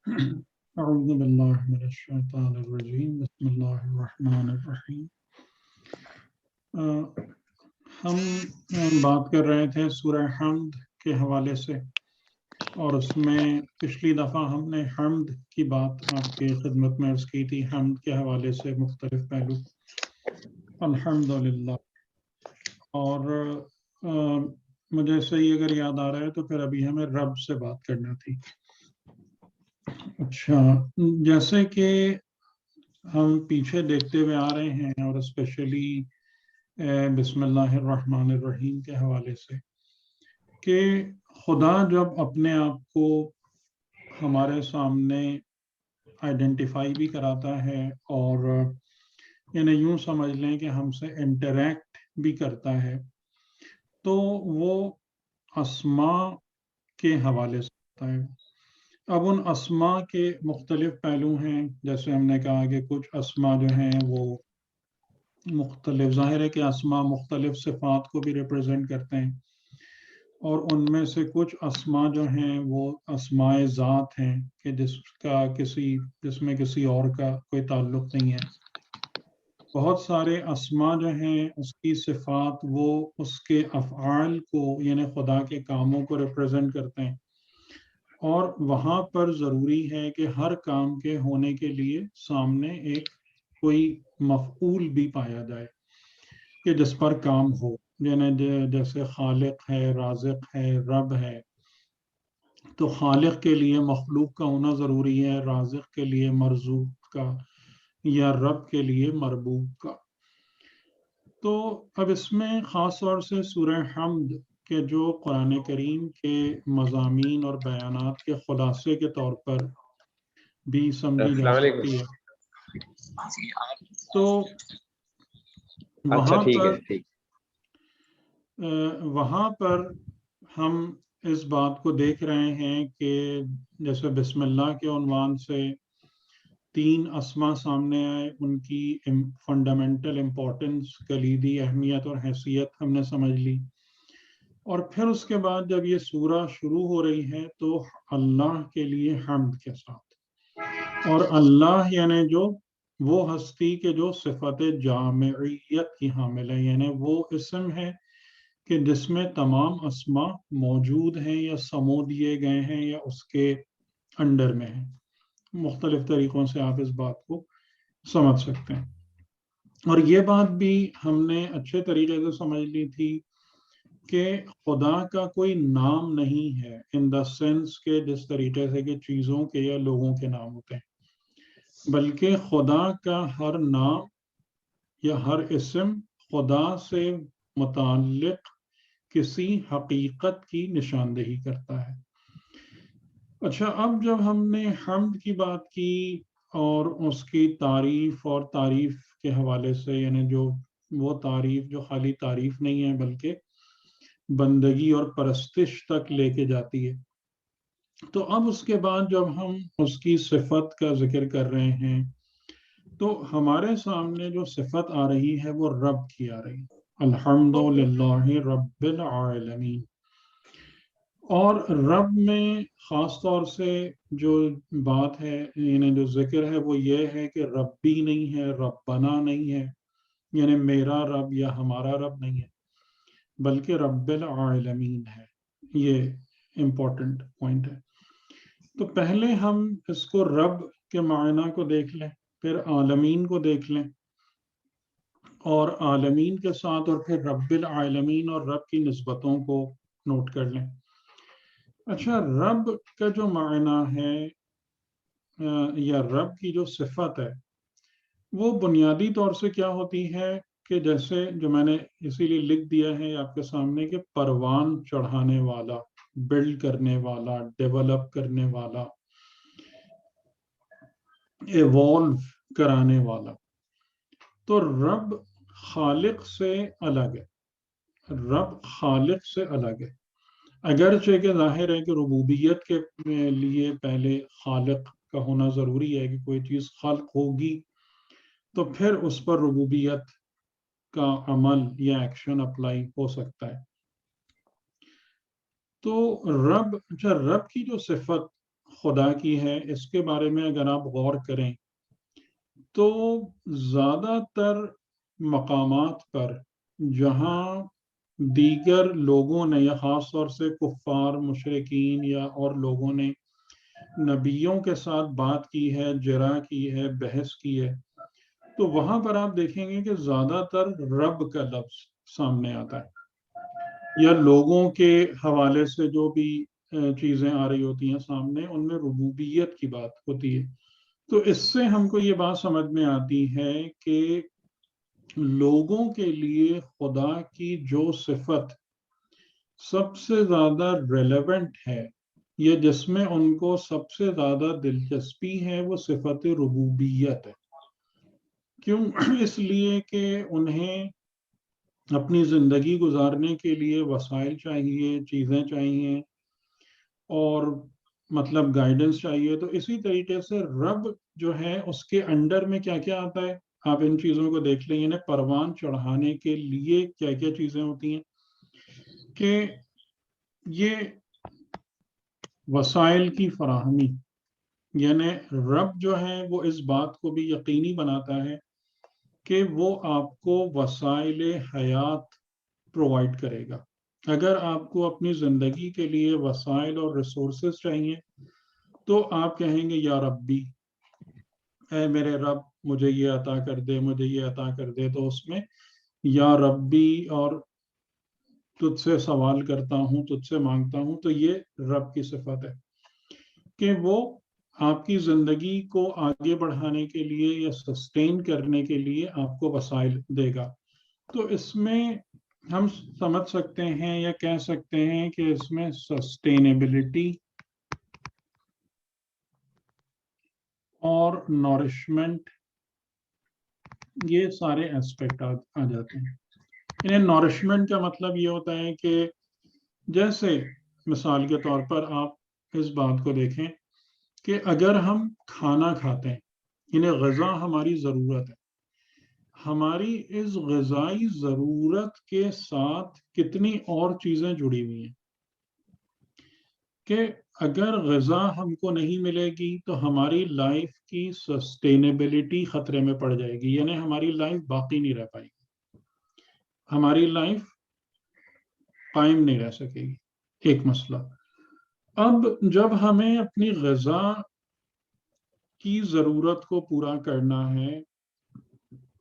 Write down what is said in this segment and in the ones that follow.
اعوذ باللہ من الشیطان الرجیم بسم اللہ الرحمن الرحیم۔ ہم بات کر رہے تھے سورہ حمد کے حوالے سے، اور اس میں پچھلی دفعہ ہم نے حمد کی بات آپ کی خدمت میں عرض کی تھی، حمد کے حوالے سے مختلف پہلو، الحمدللہ۔ اور مجھے صحیح اگر یاد آ رہا ہے تو پھر ابھی ہمیں رب سے بات کرنا تھی۔ اچھا، جیسے کہ ہم پیچھے دیکھتے ہوئے آ رہے ہیں، اور اسپیشلی بسم اللہ الرحمن الرحیم کے حوالے سے، کہ خدا جب اپنے آپ کو ہمارے سامنے آئیڈینٹیفائی بھی کراتا ہے، اور یعنی یوں سمجھ لیں کہ ہم سے انٹریکٹ بھی کرتا ہے، تو وہ اسماء کے حوالے سے ہوتا ہے۔ اب ان اسماء کے مختلف پہلو ہیں، جیسے ہم نے کہا کہ کچھ اسماء جو ہیں وہ مختلف، ظاہر ہے کہ اسماء مختلف صفات کو بھی ریپرزینٹ کرتے ہیں، اور ان میں سے کچھ اسماء جو ہیں وہ اسماء ذات ہیں کہ جس میں کسی اور کا کوئی تعلق نہیں ہے۔ بہت سارے اسماء جو ہیں اس کی صفات وہ اس کے افعال کو، یعنی خدا کے کاموں کو ریپرزینٹ کرتے ہیں، اور وہاں پر ضروری ہے کہ ہر کام کے ہونے کے لیے سامنے ایک کوئی مفعول بھی پایا جائے کہ جس پر کام ہو، یعنی جیسے خالق ہے، رازق ہے، رب ہے، تو خالق کے لیے مخلوق کا ہونا ضروری ہے، رازق کے لیے مرزوق کا، یا رب کے لیے مربوب کا۔ تو اب اس میں خاص طور سے سورہ حمد کے جو قرآن کریم کے مضامین اور بیانات کے خلاصے کے طور پر بھی سمجھی جا السلام علیکم۔ سکتی ہے، تو اچھا وہاں ٹھیک پر ہے، ٹھیک۔ وہاں پر ہم اس بات کو دیکھ رہے ہیں کہ جیسے بسم اللہ کے عنوان سے 3 اسماء سامنے آئے، ان کی فنڈامنٹل امپورٹنس، کلیدی اہمیت اور حیثیت ہم نے سمجھ لی، اور پھر اس کے بعد جب یہ سورہ شروع ہو رہی ہے تو اللہ کے لیے حمد کے ساتھ، اور اللہ یعنی جو وہ ہستی کے جو صفت جامعیت کی حامل ہے، یعنی وہ اسم ہے کہ جس میں تمام اسماء موجود ہیں یا سمو دیے گئے ہیں یا اس کے انڈر میں ہیں۔ مختلف طریقوں سے آپ اس بات کو سمجھ سکتے ہیں، اور یہ بات بھی ہم نے اچھے طریقے سے سمجھ لی تھی کہ خدا کا کوئی نام نہیں ہے ان دا سینس کہ جس طریقے سے کہ چیزوں کے یا لوگوں کے نام ہوتے ہیں، بلکہ خدا کا ہر نام یا ہر اسم خدا سے متعلق کسی حقیقت کی نشاندہی کرتا ہے۔ اچھا، اب جب ہم نے حمد کی بات کی اور اس کی تعریف اور تعریف کے حوالے سے، یعنی جو وہ تعریف جو خالی تعریف نہیں ہے بلکہ بندگی اور پرستش تک لے کے جاتی ہے، تو اب اس کے بعد جب ہم اس کی صفت کا ذکر کر رہے ہیں تو ہمارے سامنے جو صفت آ رہی ہے وہ رب کی آ رہی ہے، الحمدللہ رب العالمین۔ اور رب میں خاص طور سے جو بات ہے، یعنی جو ذکر ہے وہ یہ ہے کہ ربی نہیں ہے، ربنا نہیں ہے، یعنی میرا رب یا ہمارا رب نہیں ہے، بلکہ رب العالمین ہے۔ یہ امپورٹنٹ پوائنٹ ہے۔ تو پہلے ہم اس کو رب کے معنی کو دیکھ لیں، پھر عالمین کو دیکھ لیں، اور عالمین کے ساتھ اور پھر رب العالمین اور رب کی نسبتوں کو نوٹ کر لیں۔ اچھا، رب کا جو معنی ہے یا رب کی جو صفت ہے وہ بنیادی طور سے کیا ہوتی ہے کہ جیسے جو میں نے اسی لیے لکھ دیا ہے آپ کے سامنے کہ پروان چڑھانے والا، بلڈ کرنے والا، ڈیولپ کرنے والا، ایوالو کرانے والا۔ تو رب خالق سے الگ ہے، رب خالق سے الگ ہے، اگرچہ کہ ظاہر ہے کہ ربوبیت کے لیے پہلے خالق کا ہونا ضروری ہے، کہ کوئی چیز خلق ہوگی تو پھر اس پر ربوبیت کا عمل یا ایکشن اپلائی ہو سکتا ہے۔ تو رب کی جو صفت خدا کی ہے، اس کے بارے میں اگر آپ غور کریں تو زیادہ تر مقامات پر جہاں دیگر لوگوں نے یا خاص طور سے کفار مشرکین یا اور لوگوں نے نبیوں کے ساتھ بات کی ہے، جرا کی ہے، بحث کی ہے، تو وہاں پر آپ دیکھیں گے کہ زیادہ تر رب کا لفظ سامنے آتا ہے، یا لوگوں کے حوالے سے جو بھی چیزیں آ رہی ہوتی ہیں سامنے، ان میں ربوبیت کی بات ہوتی ہے۔ تو اس سے ہم کو یہ بات سمجھ میں آتی ہے کہ لوگوں کے لیے خدا کی جو صفت سب سے زیادہ ریلیونٹ ہے یا جس میں ان کو سب سے زیادہ دلچسپی ہے، وہ صفت ربوبیت ہے۔ کیوں؟ اس لیے کہ انہیں اپنی زندگی گزارنے کے لیے وسائل چاہیے، چیزیں چاہیے، اور مطلب گائیڈنس چاہیے۔ تو اسی طریقے سے رب جو ہے اس کے انڈر میں کیا کیا آتا ہے، آپ ان چیزوں کو دیکھ لیں، یعنی پروان چڑھانے کے لیے کیا کیا چیزیں ہوتی ہیں کہ یہ وسائل کی فراہمی، یعنی رب جو ہے وہ اس بات کو بھی یقینی بناتا ہے کہ وہ آپ کو وسائل حیات پرووائڈ کرے گا۔ اگر آپ کو اپنی زندگی کے لیے وسائل اور ریسورسز چاہیے تو آپ کہیں گے یا ربی، اے میرے رب مجھے یہ عطا کر دے، مجھے یہ عطا کر دے۔ تو اس میں یا ربی اور تجھ سے سوال کرتا ہوں، تجھ سے مانگتا ہوں، تو یہ رب کی صفت ہے کہ وہ آپ کی زندگی کو آگے بڑھانے کے لیے یا سسٹین کرنے کے لیے آپ کو وسائل دے گا۔ تو اس میں ہم سمجھ سکتے ہیں یا کہہ سکتے ہیں کہ اس میں سسٹینیبلٹی اور نورشمنٹ، یہ سارے ایسپیکٹ آ جاتے ہیں۔ انہیں نورشمنٹ کا مطلب یہ ہوتا ہے کہ جیسے مثال کے طور پر آپ اس بات کو دیکھیں کہ اگر ہم کھانا کھاتے ہیں، انہیں غذا ہماری ضرورت ہے، ہماری اس غذائی ضرورت کے ساتھ کتنی اور چیزیں جڑی ہوئی ہیں کہ اگر غذا ہم کو نہیں ملے گی تو ہماری لائف کی سسٹینیبلٹی خطرے میں پڑ جائے گی، یعنی ہماری لائف باقی نہیں رہ پائے گی، ہماری لائف قائم نہیں رہ سکے گی۔ ایک مسئلہ۔ اب جب ہمیں اپنی غذا کی ضرورت کو پورا کرنا ہے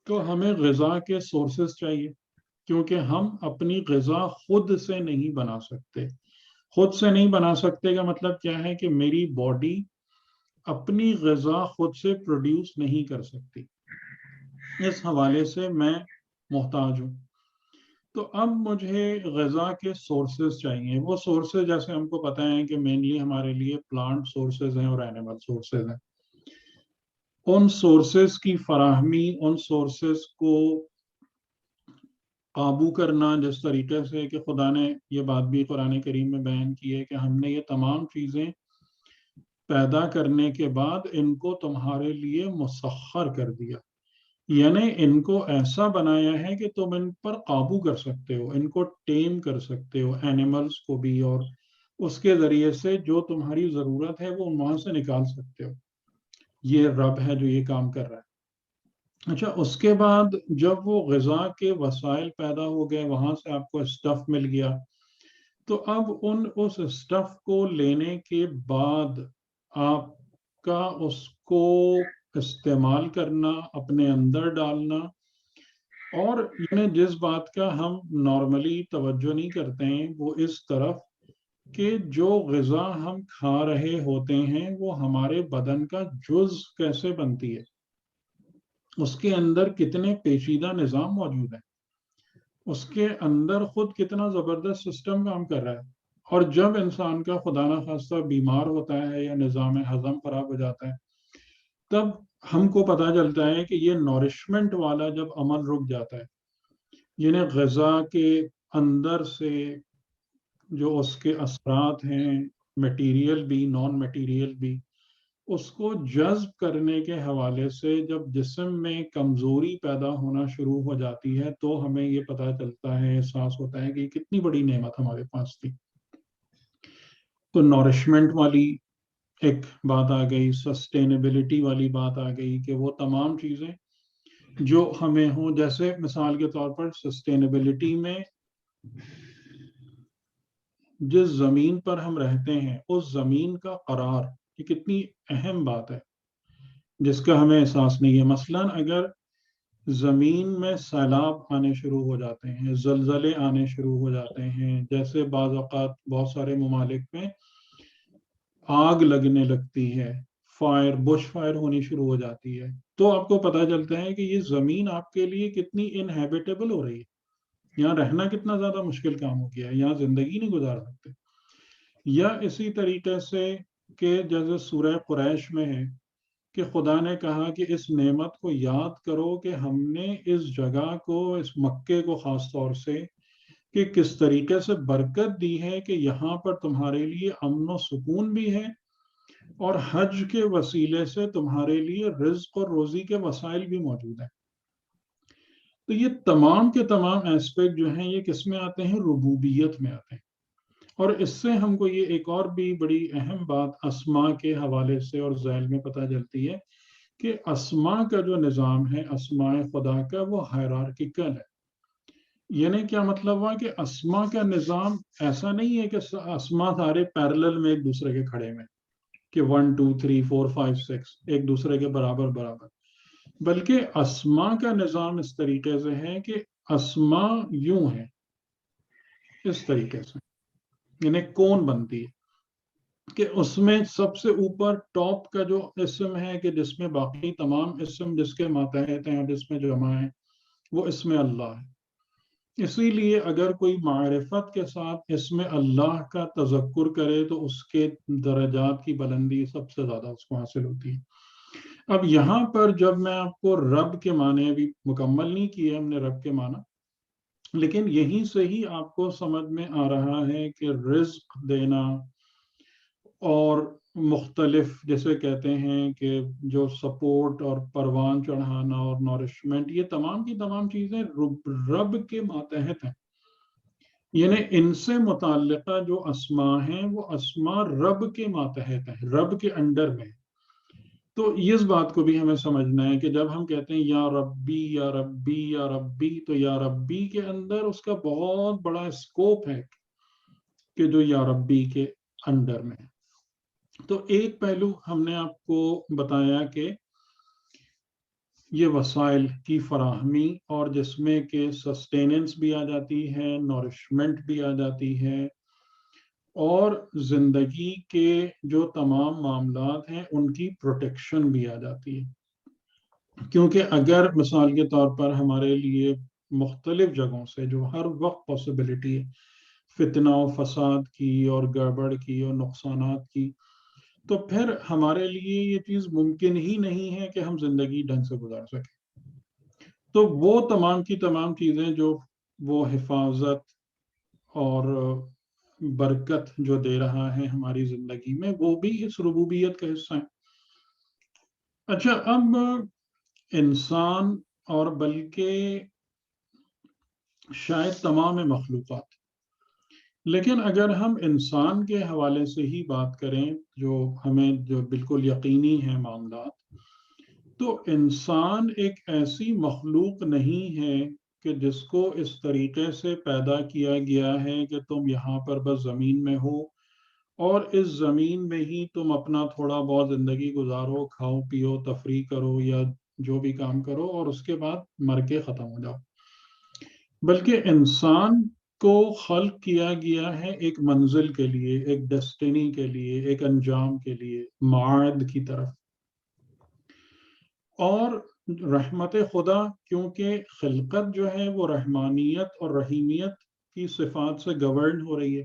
تو ہمیں غذا کے سورسز چاہیے، کیونکہ ہم اپنی غذا خود سے نہیں بنا سکتے۔ خود سے نہیں بنا سکتے کا مطلب کیا ہے کہ میری باڈی اپنی غذا خود سے پروڈیوس نہیں کر سکتی، اس حوالے سے میں محتاج ہوں۔ تو اب مجھے غذا کے سورسز چاہیے۔ وہ سورسز جیسے ہم کو پتہ ہے کہ مینلی ہمارے لیے پلانٹ سورسز ہیں اور اینیمل سورسز ہیں۔ ان سورسز کی فراہمی، ان سورسز کو قابو کرنا، جس طریقے سے کہ خدا نے یہ بات بھی قرآن کریم میں بیان کی ہے کہ ہم نے یہ تمام چیزیں پیدا کرنے کے بعد ان کو تمہارے لیے مسخر کر دیا، یعنی ان کو ایسا بنایا ہے کہ تم ان پر قابو کر سکتے ہو، ان کو ٹیم کر سکتے ہو، اینیملز کو بھی، اور اس کے ذریعے سے جو تمہاری ضرورت ہے وہ وہاں سے نکال سکتے ہو۔ یہ رب ہے جو یہ کام کر رہا ہے۔ اچھا، اس کے بعد جب وہ غذا کے وسائل پیدا ہو گئے، وہاں سے آپ کو اسٹف مل گیا، تو اب اس اسٹف کو لینے کے بعد آپ کا اس کو استعمال کرنا، اپنے اندر ڈالنا، اور یعنی جس بات کا ہم نارملی توجہ نہیں کرتے ہیں وہ اس طرف کہ جو غذا ہم کھا رہے ہوتے ہیں وہ ہمارے بدن کا جز کیسے بنتی ہے، اس کے اندر کتنے پیچیدہ نظام موجود ہیں، اس کے اندر خود کتنا زبردست سسٹم کام کر رہا ہے۔ اور جب انسان کا خدا نخواستہ بیمار ہوتا ہے یا نظام ہضم خراب ہو جاتا ہے، تب ہم کو پتہ چلتا ہے کہ یہ نورشمنٹ والا جب عمل رک جاتا ہے، یعنی غذا کے اندر سے جو اس کے اثرات ہیں، میٹیریل بھی نان میٹیریل بھی، اس کو جذب کرنے کے حوالے سے جب جسم میں کمزوری پیدا ہونا شروع ہو جاتی ہے تو ہمیں یہ پتہ چلتا ہے، احساس ہوتا ہے کہ کتنی بڑی نعمت ہمارے پاس تھی۔ تو نورشمنٹ والی ایک بات آ گئی، سسٹینیبلٹی والی بات آ گئی کہ وہ تمام چیزیں جو ہمیں ہوں، جیسے مثال کے طور پر سسٹینیبلٹی میں جس زمین پر ہم رہتے ہیں اس زمین کا قرار، یہ کتنی اہم بات ہے جس کا ہمیں احساس نہیں ہے۔ مثلا اگر زمین میں سیلاب آنے شروع ہو جاتے ہیں، زلزلے آنے شروع ہو جاتے ہیں، جیسے بعض اوقات بہت سارے ممالک میں آگ لگنے لگتی ہے، بش فائر ہونی شروع ہو جاتی ہے، تو آپ کو پتہ چلتا ہے کہ یہ زمین آپ کے لیے کتنی انہیبیٹیبل ہو رہی ہے، یہاں رہنا کتنا زیادہ مشکل کام ہو گیا ہے، یہاں زندگی نہیں گزار سکتے۔ یا اسی طریقے سے کہ جیسے سورہ قریش میں ہے کہ خدا نے کہا کہ اس نعمت کو یاد کرو کہ ہم نے اس جگہ کو، اس مکے کو خاص طور سے، کہ کس طریقے سے برکت دی ہے کہ یہاں پر تمہارے لیے امن و سکون بھی ہے، اور حج کے وسیلے سے تمہارے لیے رزق اور روزی کے وسائل بھی موجود ہیں۔ تو یہ تمام کے تمام ایسپیکٹ جو ہیں یہ کس میں آتے ہیں؟ ربوبیت میں آتے ہیں۔ اور اس سے ہم کو یہ ایک اور بھی بڑی اہم بات اسماء کے حوالے سے اور ذیل میں پتہ چلتی ہے کہ اسماء کا جو نظام ہے، اسماء خدا کا، وہ ہائرارکیکل ہے۔ یعنی کیا مطلب ہوا کہ اسماء کا نظام ایسا نہیں ہے کہ اسماء سارے پیرلل میں ایک دوسرے کے کھڑے میں، کہ 1 2 3 4 5 6 ایک دوسرے کے برابر برابر، بلکہ اسماء کا نظام اس طریقے سے ہے کہ اسماء یوں ہیں، اس طریقے سے، یعنی کون بنتی ہے کہ اس میں سب سے اوپر ٹاپ کا جو اسم ہے کہ جس میں باقی تمام اسم جس کے ماتحت ہیں اور جس میں جمع ہیں، وہ اسم اللہ ہے۔ اسی لیے اگر کوئی معرفت کے ساتھ اسم اللہ کا تذکر کرے تو اس کے درجات کی بلندی سب سے زیادہ اس کو حاصل ہوتی ہے۔ اب یہاں پر جب میں آپ کو رب کے معنی ابھی مکمل نہیں کیے ہم نے رب کے معنی، لیکن یہیں سے ہی آپ کو سمجھ میں آ رہا ہے کہ رزق دینا اور مختلف جیسے کہتے ہیں کہ جو سپورٹ اور پروان چڑھانا اور نورشمنٹ، یہ تمام کی تمام چیزیں رب کے ماتحت ہیں۔ یعنی ان سے متعلقہ جو اسماء ہیں وہ اسماء رب کے ماتحت ہیں، رب کے انڈر میں۔ تو اس بات کو بھی ہمیں سمجھنا ہے کہ جب ہم کہتے ہیں یا ربی یا ربی یا ربی، تو یا ربی کے اندر اس کا بہت بڑا اسکوپ ہے کہ جو یا ربی کے انڈر میں ہے۔ تو ایک پہلو ہم نے آپ کو بتایا کہ یہ وسائل کی فراہمی، اور جس میں کہ سسٹیننس بھی آ جاتی ہے، نورشمنٹ بھی آ جاتی ہے، اور زندگی کے جو تمام معاملات ہیں ان کی پروٹیکشن بھی آ جاتی ہے۔ کیونکہ اگر مثال کے طور پر ہمارے لیے مختلف جگہوں سے جو ہر وقت پاسبلٹی ہے فتنہ و فساد کی اور گڑبڑ کی اور نقصانات کی، تو پھر ہمارے لیے یہ چیز ممکن ہی نہیں ہے کہ ہم زندگی ڈھنگ سے گزار سکیں۔ تو وہ تمام کی تمام چیزیں جو وہ حفاظت اور برکت جو دے رہا ہے ہماری زندگی میں، وہ بھی اس ربوبیت کا حصہ ہے۔ اچھا، اب انسان اور بلکہ شاید تمام مخلوقات، لیکن اگر ہم انسان کے حوالے سے ہی بات کریں جو ہمیں جو بالکل یقینی ہے معاملات، تو انسان ایک ایسی مخلوق نہیں ہے کہ جس کو اس طریقے سے پیدا کیا گیا ہے کہ تم یہاں پر بس زمین میں ہو اور اس زمین میں ہی تم اپنا تھوڑا بہت زندگی گزارو، کھاؤ پیو تفریح کرو یا جو بھی کام کرو اور اس کے بعد مر کے ختم ہو جاؤ۔ بلکہ انسان کو خلق کیا گیا ہے ایک منزل کے لیے، ایک ڈیسٹینی کے لیے، ایک انجام کے لیے، معاد کی طرف۔ اور رحمت خدا، کیونکہ خلقت جو ہے وہ رحمانیت اور رحیمیت کی صفات سے گورن ہو رہی ہے،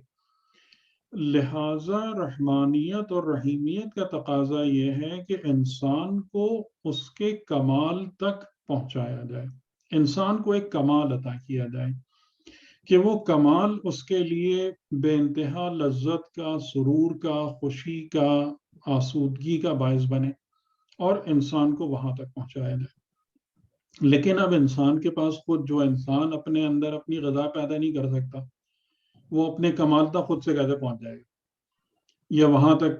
لہٰذا رحمانیت اور رحیمیت کا تقاضا یہ ہے کہ انسان کو اس کے کمال تک پہنچایا جائے، انسان کو ایک کمال عطا کیا جائے کہ وہ کمال اس کے لیے بے انتہا لذت کا، سرور کا، خوشی کا، آسودگی کا باعث بنے اور انسان کو وہاں تک پہنچایا جائے۔ لیکن اب انسان کے پاس خود، جو انسان اپنے اندر اپنی غذا پیدا نہیں کر سکتا، وہ اپنے کمال تک خود سے کیسے پہنچ جائے گا، یا وہاں تک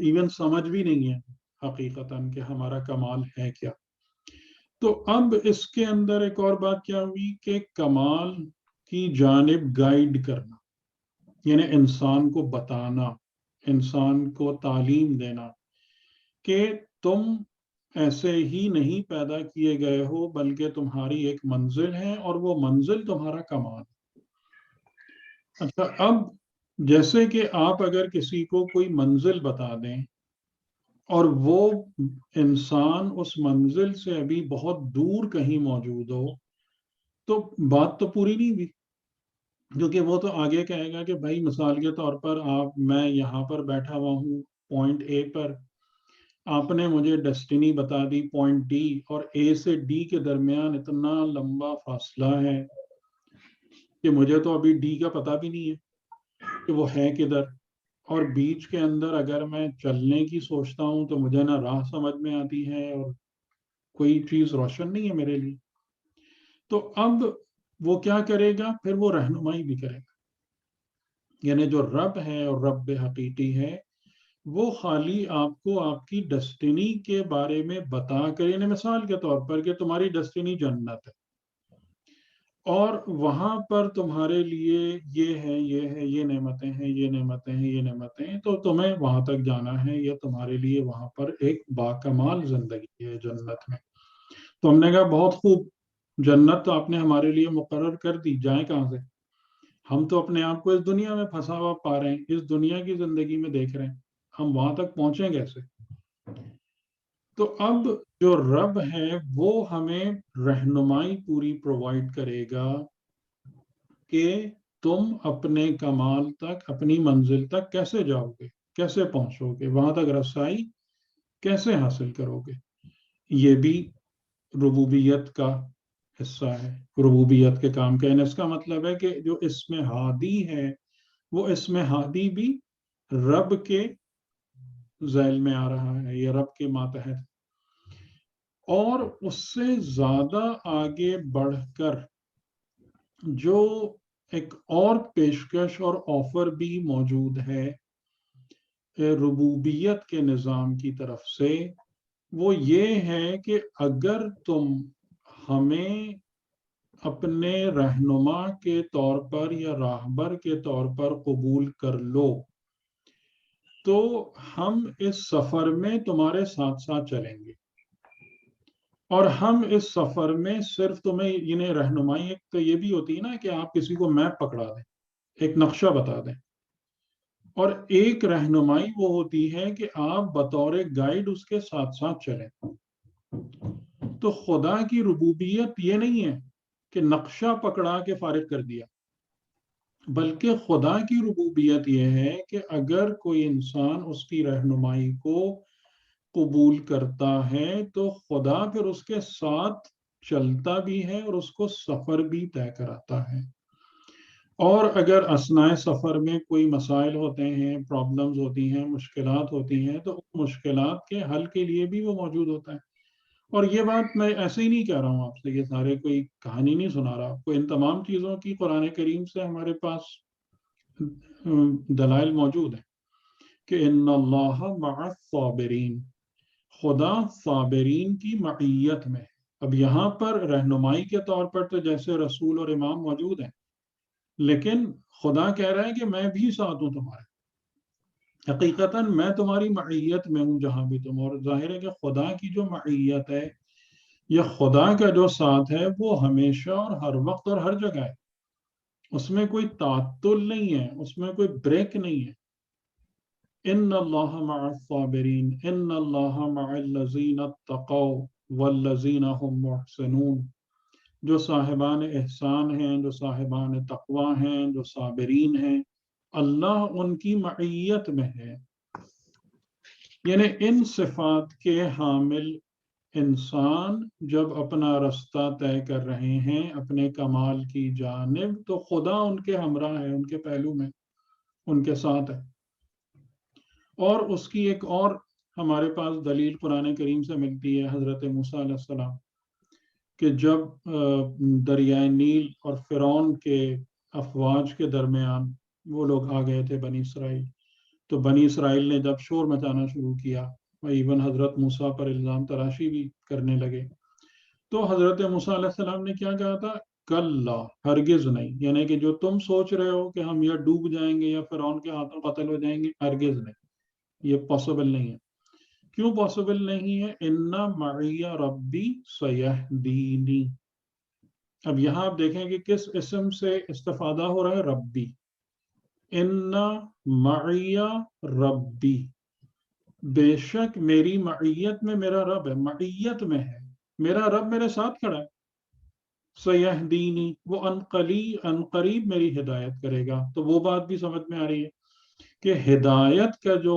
ایون سمجھ بھی نہیں ہے حقیقتاً کہ ہمارا کمال ہے کیا. تو اب اس کے اندر ایک اور بات کیا ہوئی کہ کمال کی جانب گائیڈ کرنا، یعنی انسان کو بتانا، انسان کو تعلیم دینا کہ تم ایسے ہی نہیں پیدا کیے گئے ہو، بلکہ تمہاری ایک منزل ہے اور وہ منزل تمہارا کمال. اچھا، اب جیسے کہ آپ اگر کسی کو کوئی منزل بتا دیں اور وہ انسان اس منزل سے ابھی بہت دور کہیں موجود ہو، تو بات تو پوری نہیں ہوئی، کیونکہ وہ تو آگے کہے گا کہ بھائی مثال کے طور پر میں یہاں پر بیٹھا ہوا ہوں پوائنٹ اے پر، آپ نے مجھے ڈیسٹینی بتا دی پوائنٹ ڈی، اور اے سے ڈی کے درمیان اتنا لمبا فاصلہ ہے کہ مجھے تو ابھی ڈی کا پتہ بھی نہیں ہے کہ وہ ہے کدھر، اور بیچ کے اندر اگر میں چلنے کی سوچتا ہوں تو مجھے نہ راہ سمجھ میں آتی ہے اور کوئی چیز روشن نہیں ہے میرے لیے. تو اب وہ کیا کرے گا؟ پھر وہ رہنمائی بھی کرے گا. یعنی جو رب ہے اور رب حقیقی ہے، وہ خالی آپ کو آپ کی ڈیسٹینی کے بارے میں بتا کر، یعنی مثال کے طور پر کہ تمہاری ڈیسٹینی جنت ہے اور وہاں پر تمہارے لیے یہ ہے، یہ ہے، یہ نعمتیں ہیں، یہ نعمتیں ہیں، یہ نعمتیں ہیں، تو تمہیں وہاں تک جانا ہے، یا تمہارے لیے وہاں پر ایک باکمال زندگی ہے جنت میں. تو ہم نے کہا بہت خوب، جنت تو آپ نے ہمارے لیے مقرر کر دی، جائیں کہاں سے؟ ہم تو اپنے آپ کو اس دنیا میں پھنسا ہوا پا رہے ہیں، اس دنیا کی زندگی میں دیکھ رہے ہیں، ہم وہاں تک پہنچیں کیسے؟ تو اب جو رب ہے وہ ہمیں رہنمائی پوری پرووائڈ کرے گا کہ تم اپنے کمال تک، اپنی منزل تک کیسے جاؤ گے، کیسے پہنچو گے، وہاں تک رسائی کیسے حاصل کرو گے. یہ بھی ربوبیت کا حصہ ہے، ربوبیت کے کام کا. یعنی اس کا مطلب ہے کہ جو اس میں ہادی ہے، وہ اس میں ہادی بھی رب کے ذیل میں آ رہا ہے، یہ رب کے ماتحت. اور اس سے زیادہ آگے بڑھ کر جو ایک اور پیشکش اور آفر بھی موجود ہے ربوبیت کے نظام کی طرف سے، وہ یہ ہے کہ اگر تم ہمیں اپنے رہنما کے طور پر یا راہبر کے طور پر قبول کر لو، تو ہم اس سفر میں تمہارے ساتھ ساتھ چلیں گے. اور ہم اس سفر میں صرف تمہیں انہیں رہنمائی، ایک تو یہ بھی ہوتی ہے نا کہ آپ کسی کو میپ پکڑا دیں، ایک نقشہ بتا دیں، اور ایک رہنمائی وہ ہوتی ہے کہ آپ بطور گائیڈ اس کے ساتھ ساتھ چلیں. تو خدا کی ربوبیت یہ نہیں ہے کہ نقشہ پکڑا کے فارغ کر دیا، بلکہ خدا کی ربوبیت یہ ہے کہ اگر کوئی انسان اس کی رہنمائی کو قبول کرتا ہے تو خدا پھر اس کے ساتھ چلتا بھی ہے اور اس کو سفر بھی طے کراتا ہے. اور اگر اثناء سفر میں کوئی مسائل ہوتے ہیں، پرابلمز ہوتی ہیں، مشکلات ہوتی ہیں، تو ان مشکلات کے حل کے لیے بھی وہ موجود ہوتا ہے. اور یہ بات میں ایسے ہی نہیں کہہ رہا ہوں آپ سے، یہ سارے کوئی کہانی نہیں سنا رہا آپ کو، ان تمام چیزوں کی قرآن کریم سے ہمارے پاس دلائل موجود ہیں کہ ان اللہ مع الصابرین، خدا صابرین کی معیت میں. اب یہاں پر رہنمائی کے طور پر تو جیسے رسول اور امام موجود ہیں، لیکن خدا کہہ رہا ہے کہ میں بھی ساتھ ہوں تمہارے، حقیقتاً میں تمہاری معیت میں ہوں جہاں بھی تم. اور ظاہر ہے کہ خدا کی جو معیت ہے یا خدا کا جو ساتھ ہے وہ ہمیشہ اور ہر وقت اور ہر جگہ ہے، اس میں کوئی تعطل نہیں ہے، اس میں کوئی بریک نہیں ہے. ان اللہ مع الصابرین، ان اللہ مع الذین اتقوا والذین هم محسنون. جو صاحبان احسان ہیں، جو صاحبان تقوی ہیں، جو صابرین ہیں، اللہ ان کی معیت میں ہے. یعنی ان صفات کے حامل انسان جب اپنا رستہ طے کر رہے ہیں اپنے کمال کی جانب، تو خدا ان کے ہمراہ ہے، ان کے پہلو میں، ان کے ساتھ ہے. اور اس کی ایک اور ہمارے پاس دلیل قرآن کریم سے ملتی ہے حضرت موسیٰ علیہ السلام، کہ جب دریائے نیل اور فرعون کے افواج کے درمیان وہ لوگ آ گئے تھے بنی اسرائیل، تو بنی اسرائیل نے جب شور مچانا شروع کیا، ایون حضرت موسیٰ پر الزام تراشی بھی کرنے لگے، تو حضرت موسیٰ علیہ السلام نے کیا کہا تھا؟ کلا، ہرگز نہیں، یعنی کہ جو تم سوچ رہے ہو کہ ہم یا ڈوب جائیں گے یا فرعون کے ہاتھوں قتل ہو جائیں گے، ہرگز نہیں، یہ پاسبل نہیں ہے۔ کیوں پاسبل نہیں ہے؟ ان معی ربی سیہدینی۔ اب یہاں آپ دیکھیں کہ کس اسم سے استفادہ ہو رہا ہے؟ ربی۔ ان معی ربی، بے شک میری معیت میں میرا رب ہے، معیت میں ہے، میرا رب میرے ساتھ کھڑا ہے۔ سیہدینی، وہ ان قریب میری ہدایت کرے گا۔ تو وہ بات بھی سمجھ میں آ رہی ہے کہ ہدایت کا جو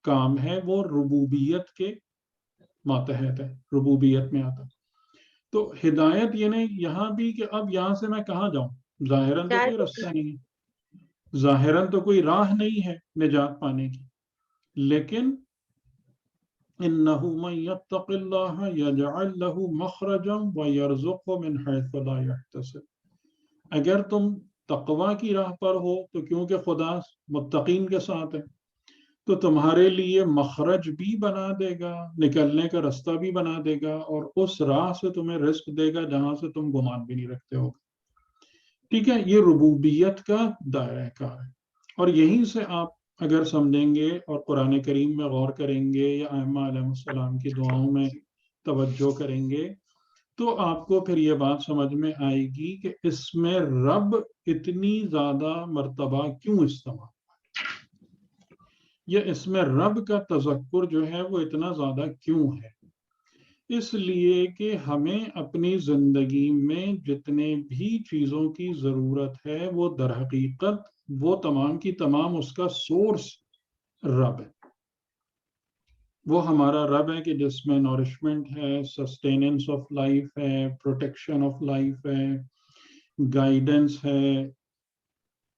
کام ہے وہ ربوبیت کے ماتحت ہے، ربوبیت میں آتا ہے۔ تو ہدایت یعنی یہاں بھی کہ اب یہاں سے میں کہاں جاؤں؟ ظاہراً تو کوئی رستہ نہیں ہے، ظاہراً تو کوئی راہ نہیں ہے نجات پانے کی، لیکن إِنَّهُ مَن يَتَّقِ اللَّهَ يَجْعَلْ لَهُ مَخْرَجًا وَيَرْزُقْهُ مِنْ حَيْثُ لَا يَحْتَسِبُ۔ اگر تم تقوی کی راہ پر ہو تو کیونکہ خدا متقین کے ساتھ ہے، تو تمہارے لیے مخرج بھی بنا دے گا، نکلنے کا رستہ بھی بنا دے گا، اور اس راہ سے تمہیں رزق دے گا جہاں سے تم گمان بھی نہیں رکھتے ہو۔ ٹھیک ہے، یہ ربوبیت کا دائرہ کار ہے، اور یہیں سے آپ اگر سمجھیں گے اور قرآن کریم میں غور کریں گے یا ائمہ علیہ السلام کی دعاؤں میں توجہ کریں گے، تو آپ کو پھر یہ بات سمجھ میں آئے گی کہ اس میں رب اتنی زیادہ مرتبہ کیوں استعمال، یا اس میں رب کا تذکر جو ہے وہ اتنا زیادہ کیوں ہے؟ اس لیے کہ ہمیں اپنی زندگی میں جتنے بھی چیزوں کی ضرورت ہے وہ در حقیقت وہ تمام کی تمام اس کا سورس رب ہے۔ وہ ہمارا رب ہے کہ جس میں نورشمنٹ ہے، سسٹیننس آف لائف ہے، پروٹیکشن آف لائف ہے، گائیڈنس ہے،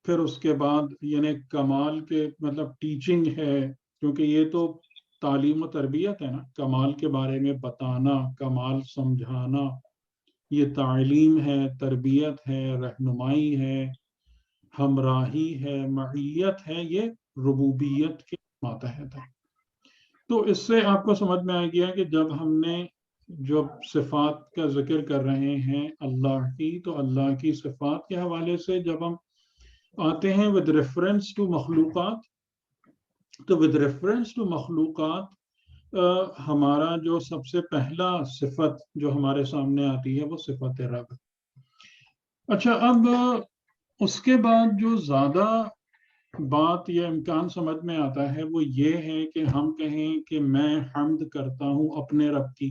پھر اس کے بعد یعنی کمال کے مطلب ٹیچنگ ہے، کیونکہ یہ تو تعلیم و تربیت ہے نا، کمال کے بارے میں بتانا، کمال سمجھانا، یہ تعلیم ہے، تربیت ہے، رہنمائی ہے، ہمراہی ہے، معیت ہے، یہ ربوبیت کے ماتحت ہے۔ تو اس سے آپ کو سمجھ میں آ گیا کہ جب ہم نے جو صفات کا ذکر کر رہے ہیں اللہ کی، تو اللہ کی صفات کے حوالے سے جب ہم آتے ہیں with reference to مخلوقات، تو with reference to مخلوقات ہمارا جو سب سے پہلا صفت جو ہمارے سامنے آتی ہے وہ صفت رب۔ اچھا، اب اس کے بعد جو زیادہ بات یا امکان سمجھ میں آتا ہے وہ یہ ہے کہ ہم کہیں کہ میں حمد کرتا ہوں اپنے رب کی،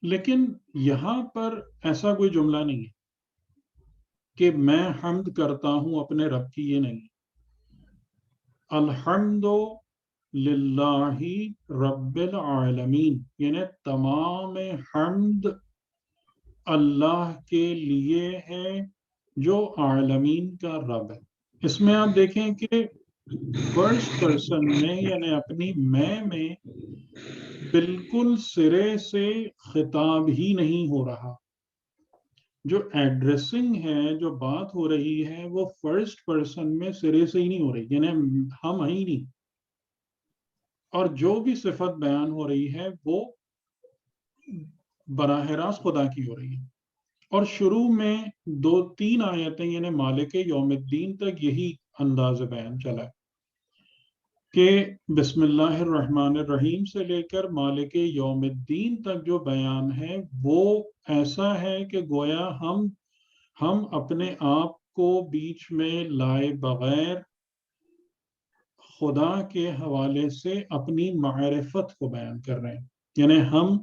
لیکن یہاں پر ایسا کوئی جملہ نہیں ہے کہ میں حمد کرتا ہوں اپنے رب کی، یہ نہیں۔ الحمد للہ رب العالمین، یعنی تمام حمد اللہ کے لیے ہے جو عالمین کا رب ہے۔ اس میں آپ دیکھیں کہ فرسٹ پرسن میں یعنی اپنی میں بالکل سرے سے خطاب ہی نہیں ہو رہا، جو ایڈریسنگ ہے، جو بات ہو رہی ہے وہ فرسٹ پرسن میں سرے سے ہی نہیں ہو رہی، یعنی ہم ہی نہیں، اور جو بھی صفت بیان ہو رہی ہے وہ براہ راست خدا کی ہو رہی ہے۔ اور شروع میں 2-3 آیتیں یعنی مالک یوم الدین تک یہی انداز بیان چلا کہ بسم اللہ الرحمن الرحیم سے لے کر مالک یوم الدین تک جو بیان ہے وہ ایسا ہے کہ گویا ہم اپنے آپ کو بیچ میں لائے بغیر خدا کے حوالے سے اپنی معرفت کو بیان کر رہے ہیں، یعنی ہم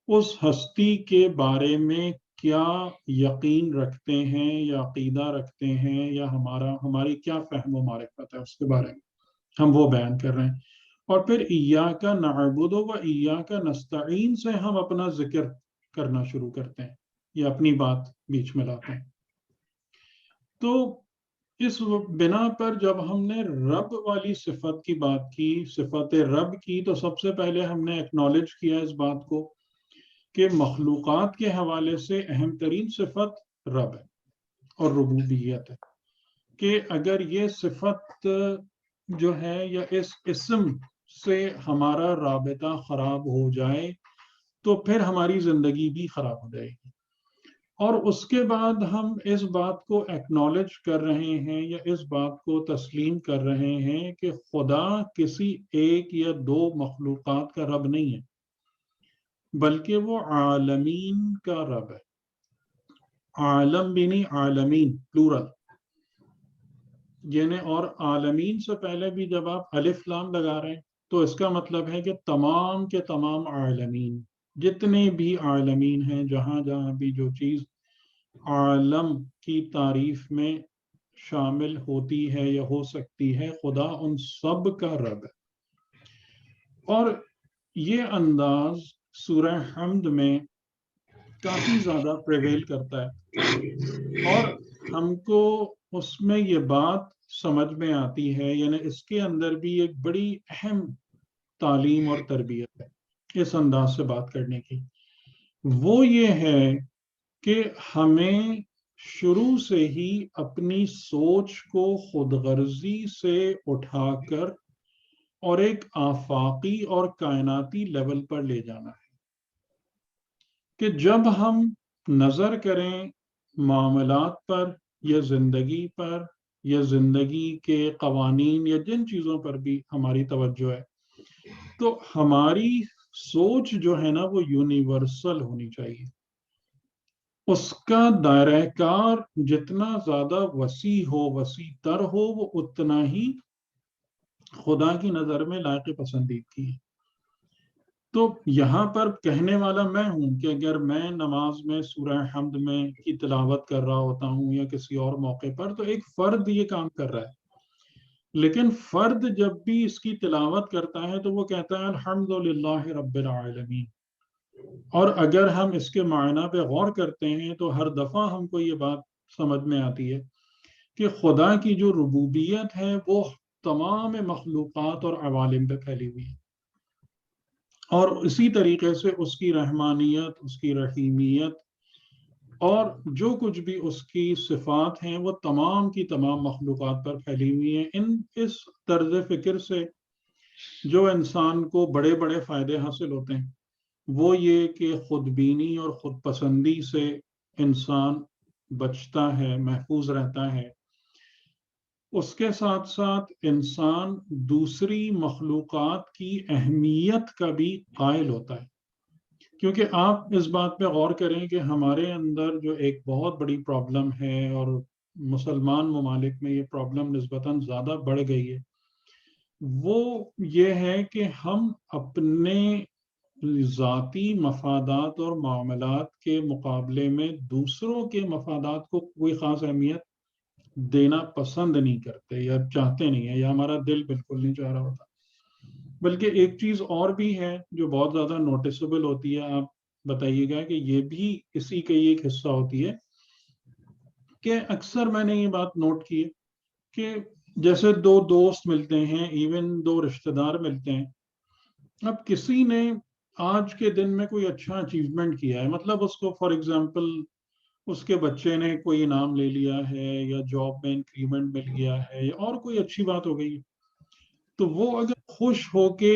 اس ہستی کے بارے میں کیا یقین رکھتے ہیں یا عقیدہ رکھتے ہیں یا ہماری کیا فہم و معرفت ہے اس کے بارے میں ہم وہ بیان کر رہے ہیں۔ اور پھر ایاک نعبد و ایاک نستعین سے ہم اپنا ذکر کرنا شروع کرتے ہیں یا اپنی بات بیچ میں لاتے ہیں۔ تو اس بنا پر جب ہم نے رب والی صفت کی بات کی، صفت رب کی، تو سب سے پہلے ہم نے ایکنالج کیا اس بات کو کہ مخلوقات کے حوالے سے اہم ترین صفت رب ہے اور ربوبیت ہے، کہ اگر یہ صفت جو ہے یا اس اسم سے ہمارا رابطہ خراب ہو جائے تو پھر ہماری زندگی بھی خراب ہو جائے گی. اور اس کے بعد ہم اس بات کو ایکنالج کر رہے ہیں یا اس بات کو تسلیم کر رہے ہیں کہ خدا کسی ایک یا دو مخلوقات کا رب نہیں ہے، بلکہ وہ عالمین کا رب ہے. عالم بھی نہیں، عالمین پلورل. یعنی اور عالمین سے پہلے بھی جب آپ الف لام لگا رہے ہیں تو اس کا مطلب ہے کہ تمام کے تمام عالمین، جتنے بھی عالمین ہیں، جہاں جہاں بھی جو چیز عالم کی تعریف میں شامل ہوتی ہے یا ہو سکتی ہے، خدا ان سب کا رب ہے. اور یہ انداز سورہ حمد میں کافی زیادہ پریویل کرتا ہے، اور ہم کو اس میں یہ بات سمجھ میں آتی ہے، یعنی اس کے اندر بھی ایک بڑی اہم تعلیم اور تربیت ہے اس انداز سے بات کرنے کی. وہ یہ ہے کہ ہمیں شروع سے ہی اپنی سوچ کو خود غرضی سے اٹھا کر اور ایک آفاقی اور کائناتی لیول پر لے جانا ہے کہ جب ہم نظر کریں معاملات پر یا زندگی پر یا زندگی کے قوانین یا جن چیزوں پر بھی ہماری توجہ ہے، تو ہماری سوچ جو ہے نا وہ یونیورسل ہونی چاہیے. اس کا دائرہ کار جتنا زیادہ وسیع ہو، وسیع تر ہو، وہ اتنا ہی خدا کی نظر میں لائق پسندیدگی ہے. تو یہاں پر کہنے والا میں ہوں کہ اگر میں نماز میں سورہ حمد میں کی تلاوت کر رہا ہوتا ہوں یا کسی اور موقع پر، تو ایک فرد یہ کام کر رہا ہے، لیکن فرد جب بھی اس کی تلاوت کرتا ہے تو وہ کہتا ہے الحمدللہ رب العالمین. اور اگر ہم اس کے معنی پہ غور کرتے ہیں تو ہر دفعہ ہم کو یہ بات سمجھ میں آتی ہے کہ خدا کی جو ربوبیت ہے وہ تمام مخلوقات اور عوالم پہ پھیلی ہوئی ہے، اور اسی طریقے سے اس کی رحمانیت، اس کی رحیمیت اور جو کچھ بھی اس کی صفات ہیں وہ تمام کی تمام مخلوقات پر پھیلی ہوئی ہیں. اس طرز فکر سے جو انسان کو بڑے بڑے فائدے حاصل ہوتے ہیں وہ یہ کہ خود بینی اور خود پسندی سے انسان بچتا ہے، محفوظ رہتا ہے. اس کے ساتھ ساتھ انسان دوسری مخلوقات کی اہمیت کا بھی قائل ہوتا ہے، کیونکہ آپ اس بات پہ غور کریں کہ ہمارے اندر جو ایک بہت بڑی پرابلم ہے، اور مسلمان ممالک میں یہ پرابلم نسبتاً زیادہ بڑھ گئی ہے، وہ یہ ہے کہ ہم اپنے ذاتی مفادات اور معاملات کے مقابلے میں دوسروں کے مفادات کو کوئی خاص اہمیت دینا پسند نہیں کرتے یا چاہتے نہیں ہیں، یا ہمارا دل بالکل نہیں چاہ رہا ہوتا. بلکہ ایک چیز اور بھی ہے جو بہت زیادہ نوٹسبل ہوتی ہے، آپ بتائیے گا کہ یہ بھی اسی کا ایک حصہ ہوتی ہے کہ اکثر میں نے یہ بات نوٹ کی ہے کہ جیسے دو دوست ملتے ہیں، ایون دو رشتہ دار ملتے ہیں، اب کسی نے آج کے دن میں کوئی اچھا اچیومنٹ کیا ہے، مطلب اس کو فار ایگزامپل اس کے بچے نے کوئی انعام لے لیا ہے یا جاب میں انکریمنٹ مل گیا ہے یا اور کوئی اچھی بات ہو گئی ہے، تو وہ اگر خوش ہو کے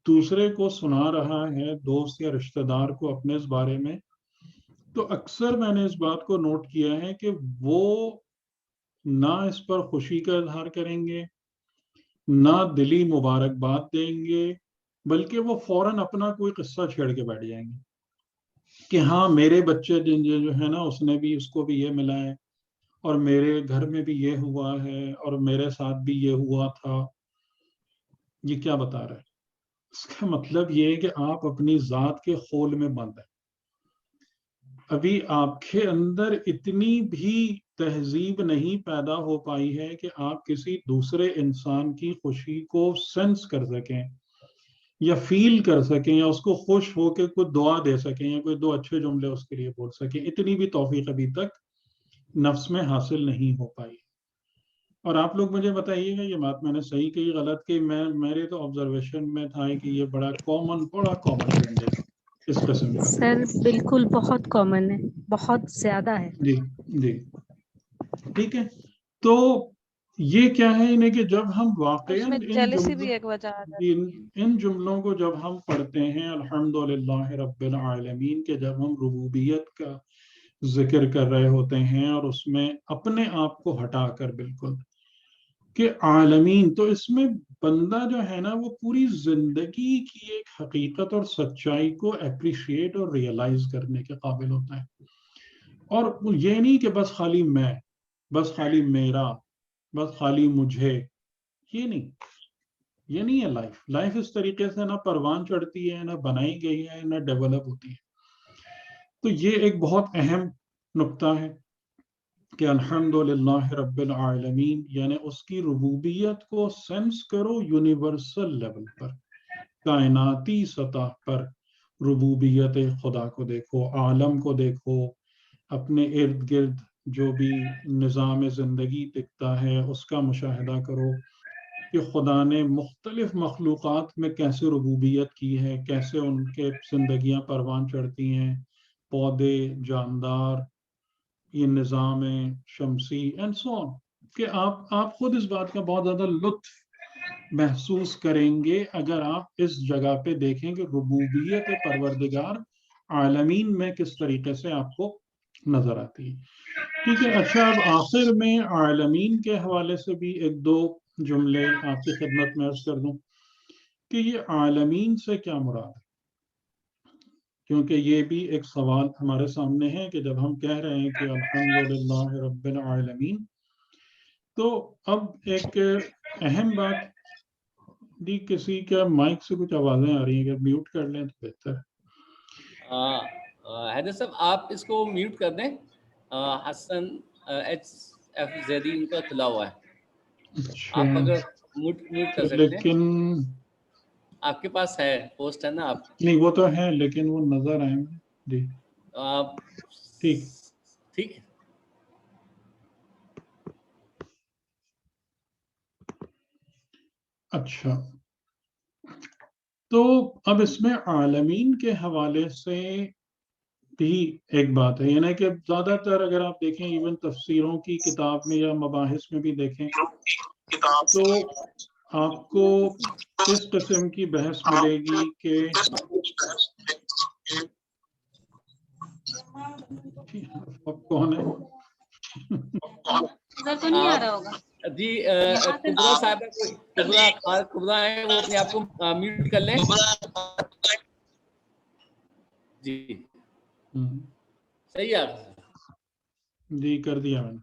دوسرے کو سنا رہا ہے، دوست یا رشتہ دار کو اپنے اس بارے میں، تو اکثر میں نے اس بات کو نوٹ کیا ہے کہ وہ نہ اس پر خوشی کا اظہار کریں گے، نہ دلی مبارکباد دیں گے، بلکہ وہ فوراً اپنا کوئی قصہ چھیڑ کے بیٹھ جائیں گے کہ ہاں میرے بچے جو ہے نا اس نے بھی، اس کو بھی یہ ملا ہے، اور میرے گھر میں بھی یہ ہوا ہے، اور میرے ساتھ بھی یہ ہوا تھا. یہ کیا بتا رہا ہے؟ اس کا مطلب یہ ہے کہ آپ اپنی ذات کے خول میں بند ہیں. ابھی آپ کے اندر اتنی بھی تہذیب نہیں پیدا ہو پائی ہے کہ آپ کسی دوسرے انسان کی خوشی کو سینس کر سکیں یا فیل کر سکیں یا اس کو خوش ہو کے کوئی دعا دے سکیں یا کوئی دو اچھے جملے اس کے لیے بول سکیں. اتنی بھی توفیق ابھی تک نفس میں حاصل نہیں ہو پائی. اور آپ لوگ مجھے بتائیے گا یہ بات میں نے صحیح کہی غلط کی. میرے تو آبزرویشن میں تھا کہ یہ بڑا کامن ٹرینڈ ہے اس قسم کا. سر بالکل بہت کامن ہے، بہت زیادہ ہے. جی جی ٹھیک ہے. تو یہ کیا ہے انہیں کہ جب ہم واقعاً اس میں ان جیلسی بھی جملوں ایک وجہ آ جاتی ہے. ان جملوں کو جب ہم پڑھتے ہیں الحمدللہ رب العالمین کے، جب ہم ربوبیت کا ذکر کر رہے ہوتے ہیں اور اس میں اپنے آپ کو ہٹا کر بالکل کہ عالمین، تو اس میں بندہ جو ہے نا وہ پوری زندگی کی ایک حقیقت اور سچائی کو اپریشیٹ اور ریئلائز کرنے کے قابل ہوتا ہے. اور یہ نہیں کہ بس خالی میں، بس خالی میرا، بس خالی مجھے، یہ نہیں، یہ نہیں ہے لائف. لائف اس طریقے سے نہ پروان چڑھتی ہے، نہ بنائی گئی ہے، نہ ڈیولپ ہوتی ہے. تو یہ ایک بہت اہم نقطہ ہے کہ الحمدللہ رب العالمین، یعنی اس کی ربوبیت کو سینس کرو یونیورسل لیول پر، کائناتی سطح پر ربوبیت خدا کو دیکھو، عالم کو دیکھو، اپنے ارد گرد جو بھی نظام زندگی دکھتا ہے اس کا مشاہدہ کرو کہ خدا نے مختلف مخلوقات میں کیسے ربوبیت کی ہے، کیسے ان کے زندگیاں پروان چڑھتی ہیں، پودے، جاندار، یہ نظام شمسی اینڈ سو آن، کہ آپ خود اس بات کا بہت زیادہ لطف محسوس کریں گے اگر آپ اس جگہ پہ دیکھیں کہ ربوبیت پروردگار عالمین میں کس طریقے سے آپ کو نظر آتی ہے. ٹھیک ہے. اچھا، اب آخر میں عالمین کے حوالے سے بھی ایک دو جملے آپ کی خدمت میں عرض کر دوں کہ یہ عالمین سے کیا مراد ہے، کیونکہ یہ بھی ایک سوال ہمارے سامنے ہے کہ جب ہم کہہ رہے ہیں کہ الحمدللہ رب العالمین، تو اب ایک اہم بات دی، کسی کا مائک سے کچھ آوازیں آ رہی ہیں، اگر میوٹ کر لیں تو بہتر ہے. حیدر صاحب آپ اس کو میوٹ کر دیں. حسن ایچ ایف زیدی ان کا کھلا ہوا ہے. اچھا، آپ اگر میوٹ کر سکتے ہیں. لیکن آپ کے پاس ہے پوسٹ ہے نا آپ؟ نہیں، وہ تو ہے لیکن وہ نظر آئیں گے. جی ٹھیک. ٹھیک ہے. اچھا، تو اب اس میں عالمین کے حوالے سے بھی ایک بات ہے، یعنی کہ زیادہ تر اگر آپ دیکھیں ایون تفسیروں کی کتاب میں یا مباحث میں بھی دیکھیں تو آپ کو اس قسم کی بحث ملے گی کہ اب کون ہے؟ ادھر تو نہیں آ رہا ہوگا. جی کبرا صاحبہ کبرا ہے، وہ اپنے آپ کو میوٹ کر لیں. جی صحیح ہے. جی کر دیا میں نے.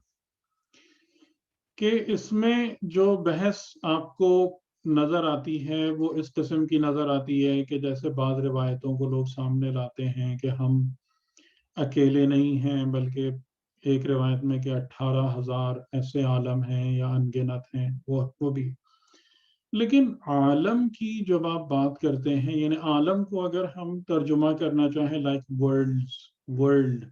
کہ اس میں جو بحث آپ کو نظر آتی ہے وہ اس قسم کی نظر آتی ہے کہ جیسے بعض روایتوں کو لوگ سامنے لاتے ہیں کہ ہم اکیلے نہیں ہیں، بلکہ ایک روایت میں کہ 18,000 ایسے عالم ہیں یا انگنت ہیں، وہ بھی. لیکن عالم کی جب آپ بات کرتے ہیں، یعنی عالم کو اگر ہم ترجمہ کرنا چاہیں لائک ورلڈ،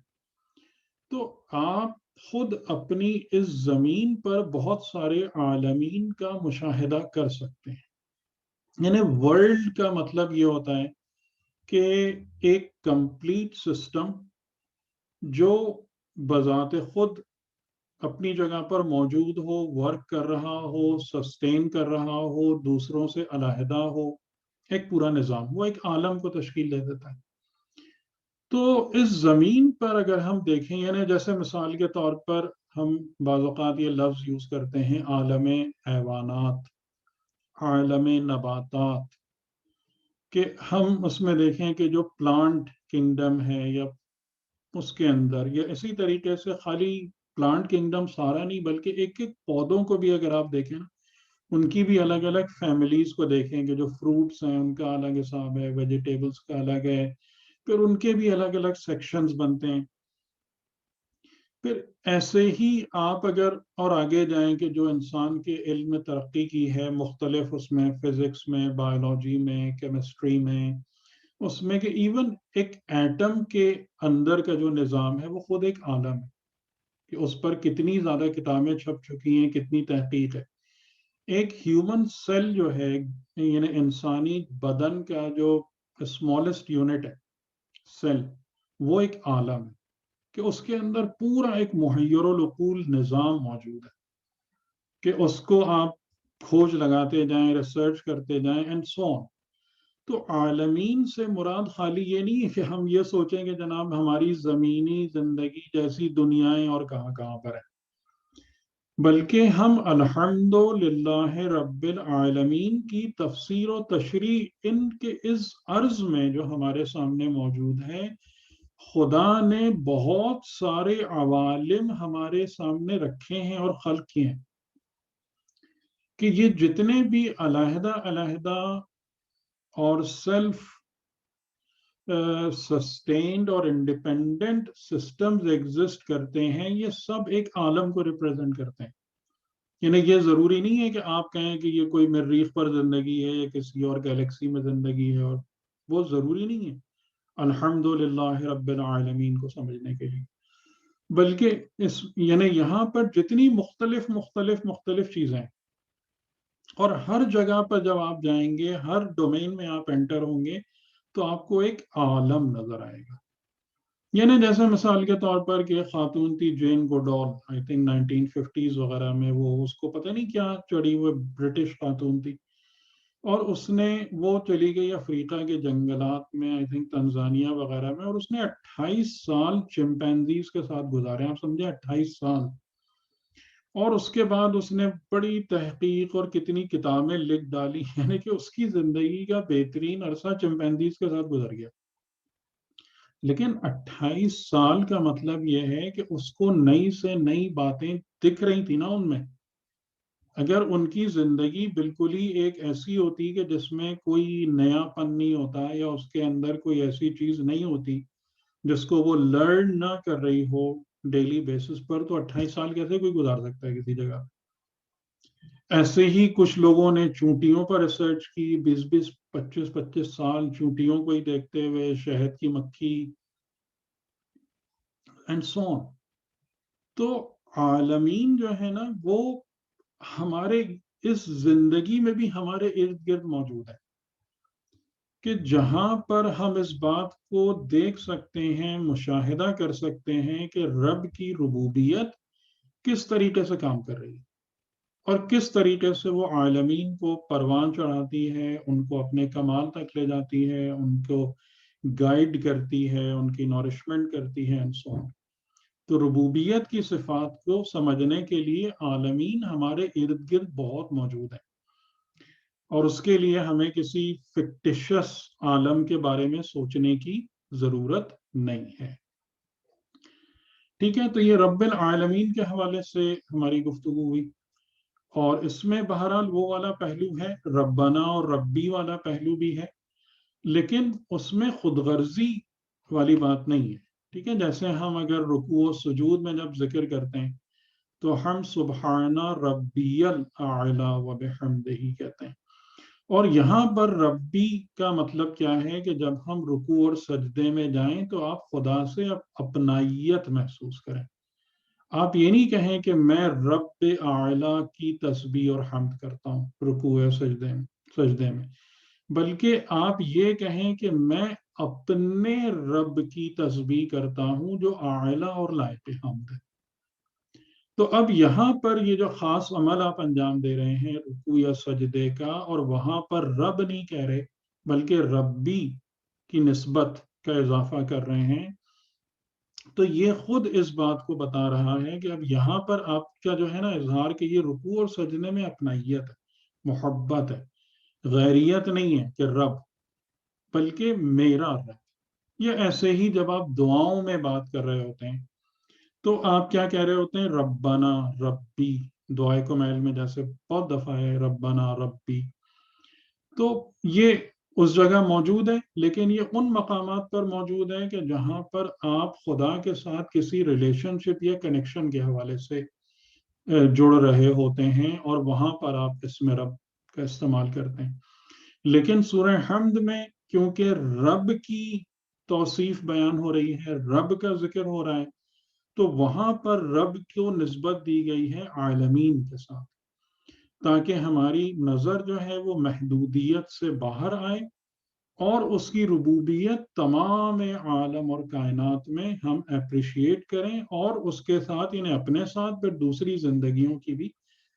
تو آپ خود اپنی اس زمین پر بہت سارے عالمین کا مشاہدہ کر سکتے ہیں. یعنی ورلڈ کا مطلب یہ ہوتا ہے کہ ایک کمپلیٹ سسٹم جو بذات خود اپنی جگہ پر موجود ہو، ورک کر رہا ہو، سسٹین کر رہا ہو، دوسروں سے علیحدہ ہو، ایک پورا نظام، وہ ایک عالم کو تشکیل دے دیتا ہے. تو اس زمین پر اگر ہم دیکھیں، یعنی جیسے مثال کے طور پر ہم بعض اوقات یہ لفظ یوز کرتے ہیں عالم حیوانات، عالم نباتات، کہ ہم اس میں دیکھیں کہ جو پلانٹ کنگڈم ہے یا اس کے اندر، یا اسی طریقے سے خالی پلانٹ کنگڈم سارا نہیں بلکہ ایک ایک پودوں کو بھی اگر آپ دیکھیں نا، ان کی بھی الگ الگ فیملیز کو دیکھیں کہ جو فروٹس ہیں ان کا الگ حساب ہے، ویجیٹیبلز کا الگ ہے، پھر ان کے بھی الگ الگ سیکشنز بنتے ہیں. پھر ایسے ہی آپ اگر اور آگے جائیں کہ جو انسان کے علم میں ترقی کی ہے مختلف، اس میں فزکس میں، بایولوجی میں، کیمسٹری میں، اس میں کہ ایون ایک ایٹم کے اندر کا جو نظام ہے وہ خود ایک عالم ہے، کہ اس پر کتنی زیادہ کتابیں چھپ چکی ہیں، کتنی تحقیق ہے. ایک ہیومن سیل جو ہے، یعنی انسانی بدن کا جو اسمالسٹ یونٹ ہے سیل، وہ ایک عالم ہے کہ اس کے اندر پورا ایک محیر العقول نظام موجود ہے. کہ اس کو آپ کھوج لگاتے جائیں، ریسرچ کرتے جائیں اینڈ سو آن. تو عالمین سے مراد خالی یہ نہیں ہے کہ ہم یہ سوچیں کہ جناب ہماری زمینی زندگی جیسی دنیایں اور کہاں کہاں پر ہے، بلکہ ہم الحمد للہ رب العالمین کی تفسیر و تشریح ان کے اس عرض میں جو ہمارے سامنے موجود ہے، خدا نے بہت سارے عوالم ہمارے سامنے رکھے ہیں اور خلق کیے ہیں کہ یہ جتنے بھی علیحدہ علیحدہ اور سیلف سسٹینڈ اور انڈیپینڈنٹ سسٹمز ایگزسٹ کرتے ہیں، یہ سب ایک عالم کو ریپرزینٹ کرتے ہیں. یعنی یہ ضروری نہیں ہے کہ آپ کہیں کہ یہ کوئی مریخ پر زندگی ہے یا کسی اور گیلیکسی میں زندگی ہے، اور وہ ضروری نہیں ہے الحمدللہ رب العالمین کو سمجھنے کے لیے. بلکہ یعنی یہاں پر جتنی مختلف چیزیں ہیں، اور ہر جگہ پر جب آپ جائیں گے، ہر ڈومین میں آپ انٹر ہوں گے تو آپ کو ایک عالم نظر آئے گا. یعنی جیسے مثال کے طور پر کہ خاتون تھی جین گوڈال، آئی تھنک 1950s وغیرہ میں، وہ اس کو پتہ نہیں کیا چڑھی ہوئے، برٹش خاتون تھی، اور اس نے وہ چلی گئی افریقہ کے جنگلات میں، آئی تھنک تنزانیہ وغیرہ میں، اور اس نے 28 سال چمپینزیز کے ساتھ گزارے. آپ سمجھے 28 سال. اور اس کے بعد اس نے بڑی تحقیق اور کتنی کتابیں لکھ ڈالی، یعنی کہ اس کی زندگی کا بہترین عرصہ چمپینزیز کے ساتھ گزر گیا. لیکن 28 سال کا مطلب یہ ہے کہ اس کو نئی سے نئی باتیں دکھ رہی تھی نا ان میں. اگر ان کی زندگی بالکل ہی ایک ایسی ہوتی کہ جس میں کوئی نیا پن نہیں ہوتا، یا اس کے اندر کوئی ایسی چیز نہیں ہوتی جس کو وہ لرن نہ کر رہی ہو ڈیلی بیسس پر، تو 28 سال کیسے کوئی گزار سکتا ہے کسی جگہ. ایسے ہی کچھ لوگوں نے چونٹیوں پر ریسرچ کی، 25 سال چونٹیوں کو ہی دیکھتے ہوئے، شہد کی مکھی اینڈ سو آن. تو عالمین جو ہے نا، وہ ہمارے اس زندگی میں بھی ہمارے ارد گرد موجود ہے، کہ جہاں پر ہم اس بات کو دیکھ سکتے ہیں، مشاہدہ کر سکتے ہیں کہ رب کی ربوبیت کس طریقے سے کام کر رہی ہے، اور کس طریقے سے وہ عالمین کو پروان چڑھاتی ہے، ان کو اپنے کمال تک لے جاتی ہے، ان کو گائیڈ کرتی ہے، ان کی نورشمنٹ کرتی ہے and so on. تو ربوبیت کی صفات کو سمجھنے کے لیے عالمین ہمارے ارد گرد بہت موجود ہیں، اور اس کے لیے ہمیں کسی فکٹیشس عالم کے بارے میں سوچنے کی ضرورت نہیں ہے. ٹھیک ہے، تو یہ رب العالمین کے حوالے سے ہماری گفتگو ہوئی، اور اس میں بہرحال وہ والا پہلو ہے، ربنا اور ربی والا پہلو بھی ہے، لیکن اس میں خود غرضی والی بات نہیں ہے. ٹھیک ہے، جیسے ہم اگر رکوع و سجود میں جب ذکر کرتے ہیں تو ہم سبحان ربی الاعلی و بحمدہ کہتے ہیں، اور یہاں پر ربی کا مطلب کیا ہے کہ جب ہم رکوع اور سجدے میں جائیں تو آپ خدا سے اپنائیت محسوس کریں. آپ یہ نہیں کہیں کہ میں رب اعلی کی تسبیح اور حمد کرتا ہوں رکوع اور سجدے میں، بلکہ آپ یہ کہیں کہ میں اپنے رب کی تسبیح کرتا ہوں جو اعلی اور لائق حمد ہے. تو اب یہاں پر یہ جو خاص عمل آپ انجام دے رہے ہیں رکوع یا سجدے کا، اور وہاں پر رب نہیں کہہ رہے بلکہ ربی کی نسبت کا اضافہ کر رہے ہیں، تو یہ خود اس بات کو بتا رہا ہے کہ اب یہاں پر آپ کا جو ہے نا اظہار کہ یہ رکوع اور سجدے میں اپنائیت ہے، محبت ہے، غیریت نہیں ہے کہ رب، بلکہ میرا رب. یہ ایسے ہی جب آپ دعاؤں میں بات کر رہے ہوتے ہیں تو آپ کیا کہہ رہے ہوتے ہیں؟ ربنا ربی. دعائے کمیل میں جیسے بہت دفعہ ہے ربنا ربی، تو یہ اس جگہ موجود ہے، لیکن یہ ان مقامات پر موجود ہے کہ جہاں پر آپ خدا کے ساتھ کسی ریلیشن شپ یا کنیکشن کے حوالے سے جڑ رہے ہوتے ہیں، اور وہاں پر آپ اسم رب کا استعمال کرتے ہیں. لیکن سورہ حمد میں کیونکہ رب کی توصیف بیان ہو رہی ہے، رب کا ذکر ہو رہا ہے، تو وہاں پر رب کو نسبت دی گئی ہے عالمین کے ساتھ، تاکہ ہماری نظر جو ہے وہ محدودیت سے باہر آئے، اور اس کی ربوبیت تمام عالم اور کائنات میں ہم اپریشیٹ کریں، اور اس کے ساتھ انہیں اپنے ساتھ پھر دوسری زندگیوں کی بھی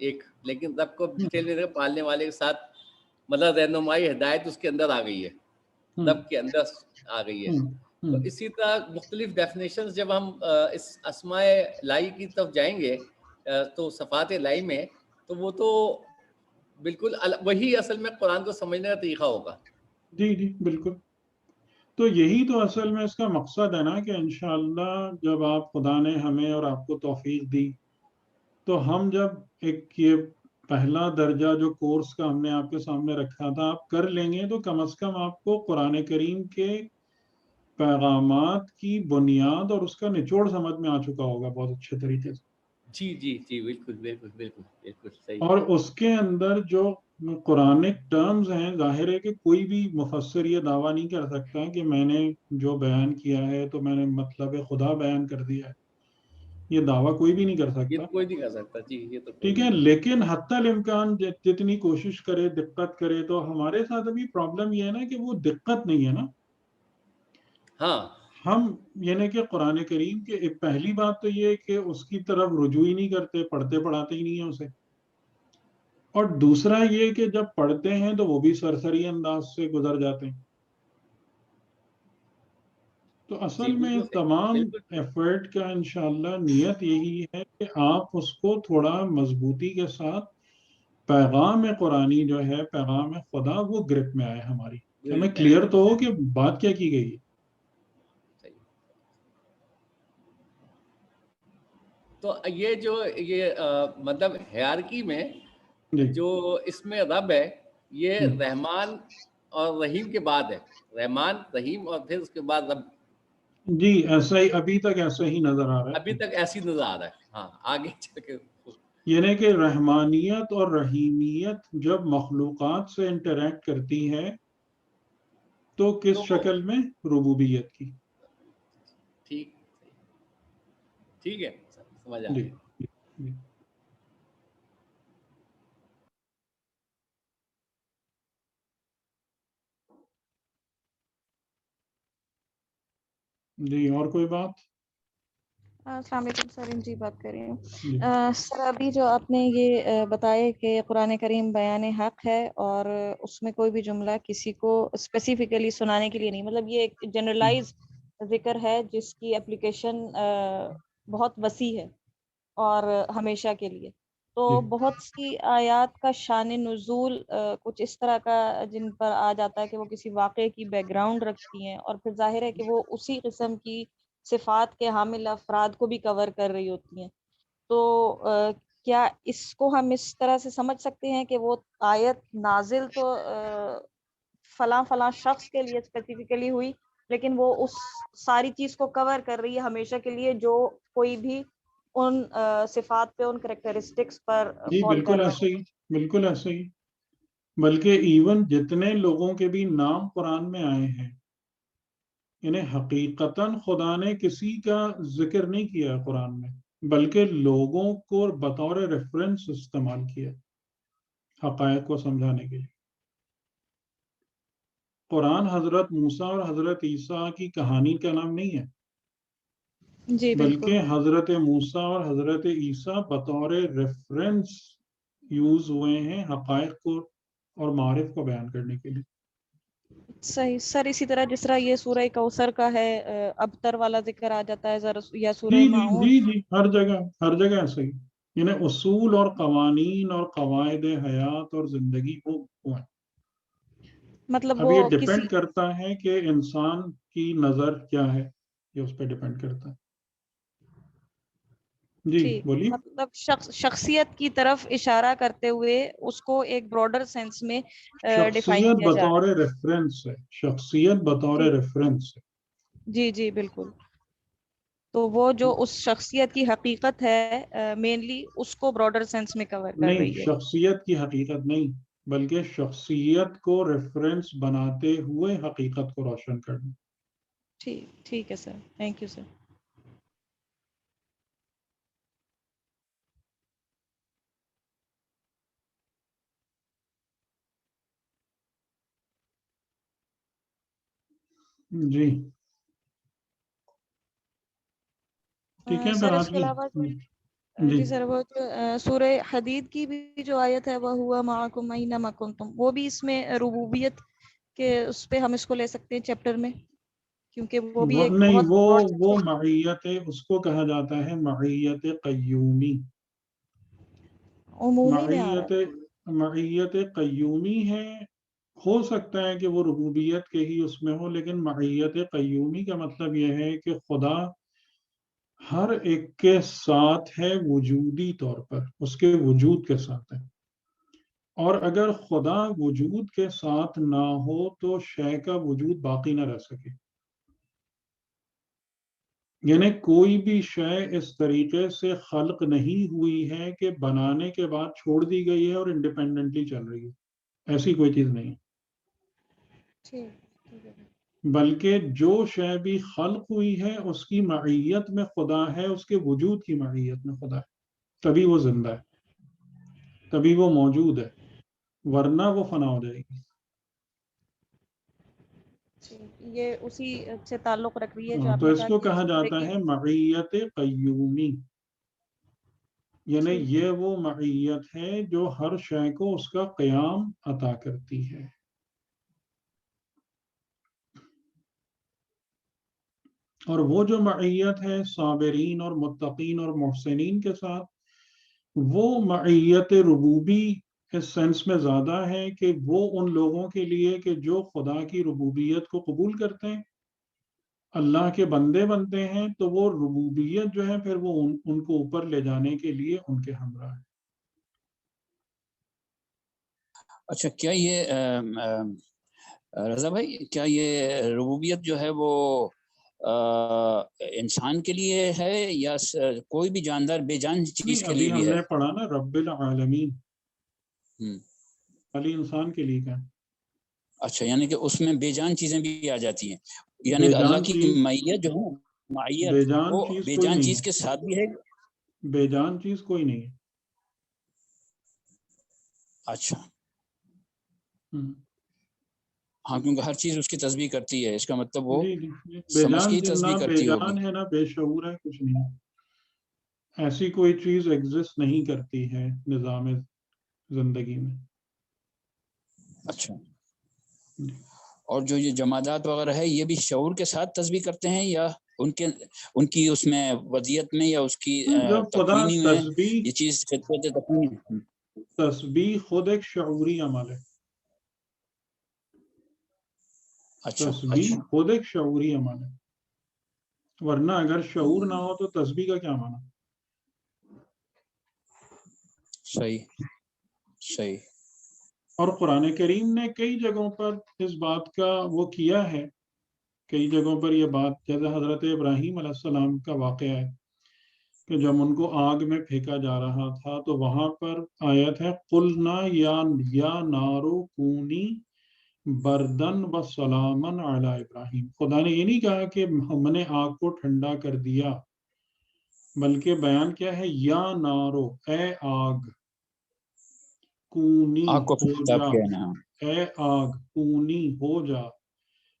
ایک، لیکن رب کو ڈیٹیل میں پالنے والے کے ساتھ مطلب رہنمائی ہدایت اس کے اندر آ گئی ہے، رب کے اندر آ گئی ہے. تو اسی طرح مختلف ڈیفینیشنز جب ہم اس اسماء الہی کی طرف جائیں گے تو صفات الہی میں، تو وہ تو بالکل وہی اصل میں قرآن کو سمجھنے کا طریقہ ہوگا. جی جی بالکل. تو یہی تو اصل میں اس کا مقصد ہے نا کہ انشاءاللہ جب آپ خدا نے ہمیں اور آپ کو توفیق دی تو ہم جب ایک یہ پہلا درجہ جو کورس کا ہم نے آپ کے سامنے رکھا تھا آپ کر لیں گے تو کم از کم آپ کو قرآن کریم کے پیغامات کی بنیاد اور اس کا نچوڑ سمجھ میں آ چکا ہوگا بہت اچھے طریقے سے. جی جی جی بالکل بالکل بالکل بالکل صحیح. اور اس کے اندر جو قرآنک ٹرمز ہیں، ظاہر ہے کہ کوئی بھی مفسر یہ دعویٰ نہیں کر سکتا کہ میں نے جو بیان کیا ہے تو میں نے مطلب خدا بیان کر دیا ہے. یہ دعویٰ کوئی بھی نہیں کر یہ سکتا. تو کوئی نہیں کر سکتا. جی یہ تو ٹھیک ہے، لیکن حتی الامکان جتنی کوشش کرے دقت کرے، تو ہمارے ساتھ ابھی پرابلم یہ ہے نا کہ وہ دقت نہیں ہے نا. ہاں ہم یعنی کہ قرآن کریم کے ایک پہلی بات تو یہ کہ اس کی طرف رجوع ہی نہیں کرتے، پڑھتے پڑھاتے ہی نہیں ہیں اسے. اور دوسرا یہ کہ جب پڑھتے ہیں تو وہ بھی سرسری انداز سے گزر جاتے ہیں. تو جی اصل میں بالکل صحیح تمام بالکل. ایفرٹ کا انشاءاللہ نیت یہی ہے کہ آپ اس کو تھوڑا مضبوطی کے ساتھ پیغام قرآنی جو ہے، پیغام خدا، وہ گرپ میں آئے ہماری. ہمیں کلیئر تو ہو کہ بات کیا کی گئی ہے. صحیح. تو یہ جو یہ مطلب ہیرارکی میں جی جو اس میں رب ہے، یہ رحمان اور رحیم کے بعد ہے. رحمان رحیم اور پھر اس کے بعد رب. جی ایسا ہی ابھی تک ایسا ہی نظر آ رہا ہے. ابھی تک ایسی نظر آ رہا ہے. ہاں آگے چل کے یعنی کہ رحمانیت اور رحیمیت جب مخلوقات سے انٹریکٹ کرتی ہے تو کس شکل میں؟ ربوبیت کی. ٹھیک ٹھیک ہے سمجھ آ جی گیا. جی جی. اور کوئی بات؟ السلام علیکم سر، جی بات کر رہی ہوں. جی سر ابھی جو آپ نے یہ بتایا کہ قرآن کریم بیان حق ہے اور اس میں کوئی بھی جملہ کسی کو اسپیسیفکلی سنانے کے لیے نہیں، مطلب یہ ایک جنرلائز ذکر ہے جس کی اپلیکیشن بہت وسیع ہے اور ہمیشہ کے لیے. تو جی بہت سی آیات کا شان نزول کچھ اس طرح کا جن پر آ جاتا ہے کہ وہ کسی واقعے کی بیک گراؤنڈ رکھتی ہیں اور پھر ظاہر ہے کہ وہ اسی قسم کی صفات کے حامل افراد کو بھی کور کر رہی ہوتی ہیں. تو کیا اس کو ہم اس طرح سے سمجھ سکتے ہیں کہ وہ آیت نازل تو فلاں فلاں شخص کے لیے اسپیسیفکلی ہوئی، لیکن وہ اس ساری چیز کو کور کر رہی ہے ہمیشہ کے لیے جو کوئی بھی ان صفات پہ، ان کریکٹرسٹکس پر جی فال کر بالکل رہا ایسے ہی، بالکل ایسے ہی. بلکہ ایون جتنے لوگوں کے بھی نام قرآن میں آئے ہیں انہیں حقیقتاً خدا نے کسی کا ذکر نہیں کیا قرآن میں، بلکہ لوگوں کو بطور ریفرنس استعمال کیا حقائق کو سمجھانے کے لیے. قرآن حضرت موسیٰ اور حضرت عیسیٰ کی کہانی کا نام نہیں ہے، ہے. جی بالکل. بلکہ حضرت موسیٰ اور حضرت عیسیٰ بطور ریفرنس یوز ہوئے ہیں حقائق کو اور معارف کو بیان کرنے کے لیے. صحیح سر. اسی طرح جس طرح یہ سورہ کوثر کا ہے ابتر والا ذکر آ جاتا ہے یا جی سورہ جی ماؤن. جی جی ہر جگہ ایسے ہی. یعنی اصول اور قوانین اور قواعد حیات اور زندگی وہ ہیں. مطلب اب وہ یہ کسی ڈپینڈ کرتا ہے کہ انسان کی نظر کیا ہے، یہ اس پہ ڈپینڈ کرتا ہے. جی ٹھیک، بولیے. مطلب شخصیت کی طرف اشارہ کرتے ہوئے اس کو ایک براڈر سینس میں ڈیفائن شخصیت کیا جا بطور رہا ریفرنس ہے، شخصیت بطور ہے. ریفرنس ہے. جی جی بالکل. تو وہ جو اس شخصیت کی حقیقت ہے مینلی اس کو براڈر سینس میں کور کر نہیں، رہی ہے. شخصیت کی حقیقت نہیں، بلکہ شخصیت کو ریفرنس بناتے ہوئے حقیقت کو روشن کرنا. ٹھیک ہے سر، تھینک یو سر. جی ٹھیک ہے پھر سر اس آج کے کی. علاوہ جی جی سر وہ جو سورہ حدید کی بھی جو آیت ہے وَهُوَ مَعَكُمْ أَيْنَمَا كُنْتُمْ، وہ بھی اس میں ربوبیت کے اس پہ ہم اس کو لے سکتے ہیں چیپٹر میں، کیونکہ وہ بھی ایک نہیں، بہت broad وہ معیت، اس کو کہا جاتا ہے معیت قیومی. عمومی میں آ رہا معیت قیومی ہے. ہو سکتا ہے کہ وہ ربوبیت کے ہی اس میں ہو، لیکن معیت قیومی کا مطلب یہ ہے کہ خدا ہر ایک کے ساتھ ہے وجودی طور پر، اس کے وجود کے ساتھ ہے. اور اگر خدا وجود کے ساتھ نہ ہو تو شے کا وجود باقی نہ رہ سکے. یعنی کوئی بھی شے اس طریقے سے خلق نہیں ہوئی ہے کہ بنانے کے بعد چھوڑ دی گئی ہے اور انڈیپینڈنٹلی چل رہی ہے. ایسی کوئی چیز نہیں ہے. ٹھیک ہے. بلکہ جو شے بھی خلق ہوئی ہے اس کی معیت میں خدا ہے، اس کے وجود کی معیت میں خدا ہے، تبھی وہ زندہ ہے، تبھی وہ موجود ہے، ورنہ وہ فنا ہو جائے گی. یہ اسی سے تعلق رکھ رہی ہے جو آپ تو نے اس کہا کو کہ کہا اس جاتا ہے معیت قیومی. یعنی یہ وہ معیت ہے جو ہر شے کو اس کا قیام عطا کرتی ہے. اور وہ جو معیت ہے صابرین اور متقین اور محسنین کے ساتھ، وہ معیت ربوبی اس سینس میں زیادہ ہے کہ وہ ان لوگوں کے لیے کہ جو خدا کی ربوبیت کو قبول کرتے ہیں، اللہ کے بندے بنتے ہیں، تو وہ ربوبیت جو ہے پھر وہ ان کو اوپر لے جانے کے لیے ان کے ہمراہ ہے. اچھا، کیا یہ رضا بھائی، کیا یہ ربوبیت جو ہے وہ انسان کے لیے ہے یا کوئی بھی جاندار بے جان چیز کے لیے ابھی بھی ہم ہے؟ نے پڑھا نا رب العالمین، ہم، خالی انسان کے لیے کیا؟ اچھا، یعنی کہ اس میں بے جان چیزیں بھی آ جاتی ہیں، یعنی بے کہ اللہ جان کی چیز، معیت جو ہے، معیت بے جان وہ چیز بے کوئی جان نہیں چیز ہے. کے ساتھ بھی ہے. بے جان چیز کوئی نہیں ہے. اچھا، ہم. ہاں، کیونکہ ہر چیز اس کی تسبیح کرتی ہے، اس کا مطلب وہ جی بے سمجھ کے جان ہی نہ تسبیح بے کرتی ہوگی. جان ہے نہ بے شعور ہے، کچھ نہیں. ایسی کوئی چیز ایگزسٹ نہیں کرتی ہے نظام زندگی میں. اچھا، اور جو یہ جمادات وغیرہ ہے یہ بھی شعور کے ساتھ تسبیح کرتے ہیں یا ان کی اس میں وضعیت میں یا اس کی جب خدا تکوینی میں تسبیح یہ چیز خدمت تکوین؟ تسبیح خود ایک شعوری عمل ہے. اچھا تسبیح خود ایک شعوری عمل ہے، ورنہ اگر شعور نہ ہو تو تسبیح کا کیا معنی؟ صحیح. اور قرآن کریم نے کئی جگہوں پر اس بات کا وہ کیا ہے، کئی جگہوں پر یہ بات، جیسے حضرت ابراہیم علیہ السلام کا واقعہ ہے کہ جب ان کو آگ میں پھینکا جا رہا تھا تو وہاں پر آیت ہے قُلْنَا یا نارو کونی بردن و سلامن علی ابراہیم. خدا نے یہ نہیں کہا کہ ہم نے آگ کو ٹھنڈا کر دیا، بلکہ بیان کیا ہے یا نارو، اے آگ، کونی آگ کو ہو خطاب جا، کیا نا. اے آگ کونی ہو جا،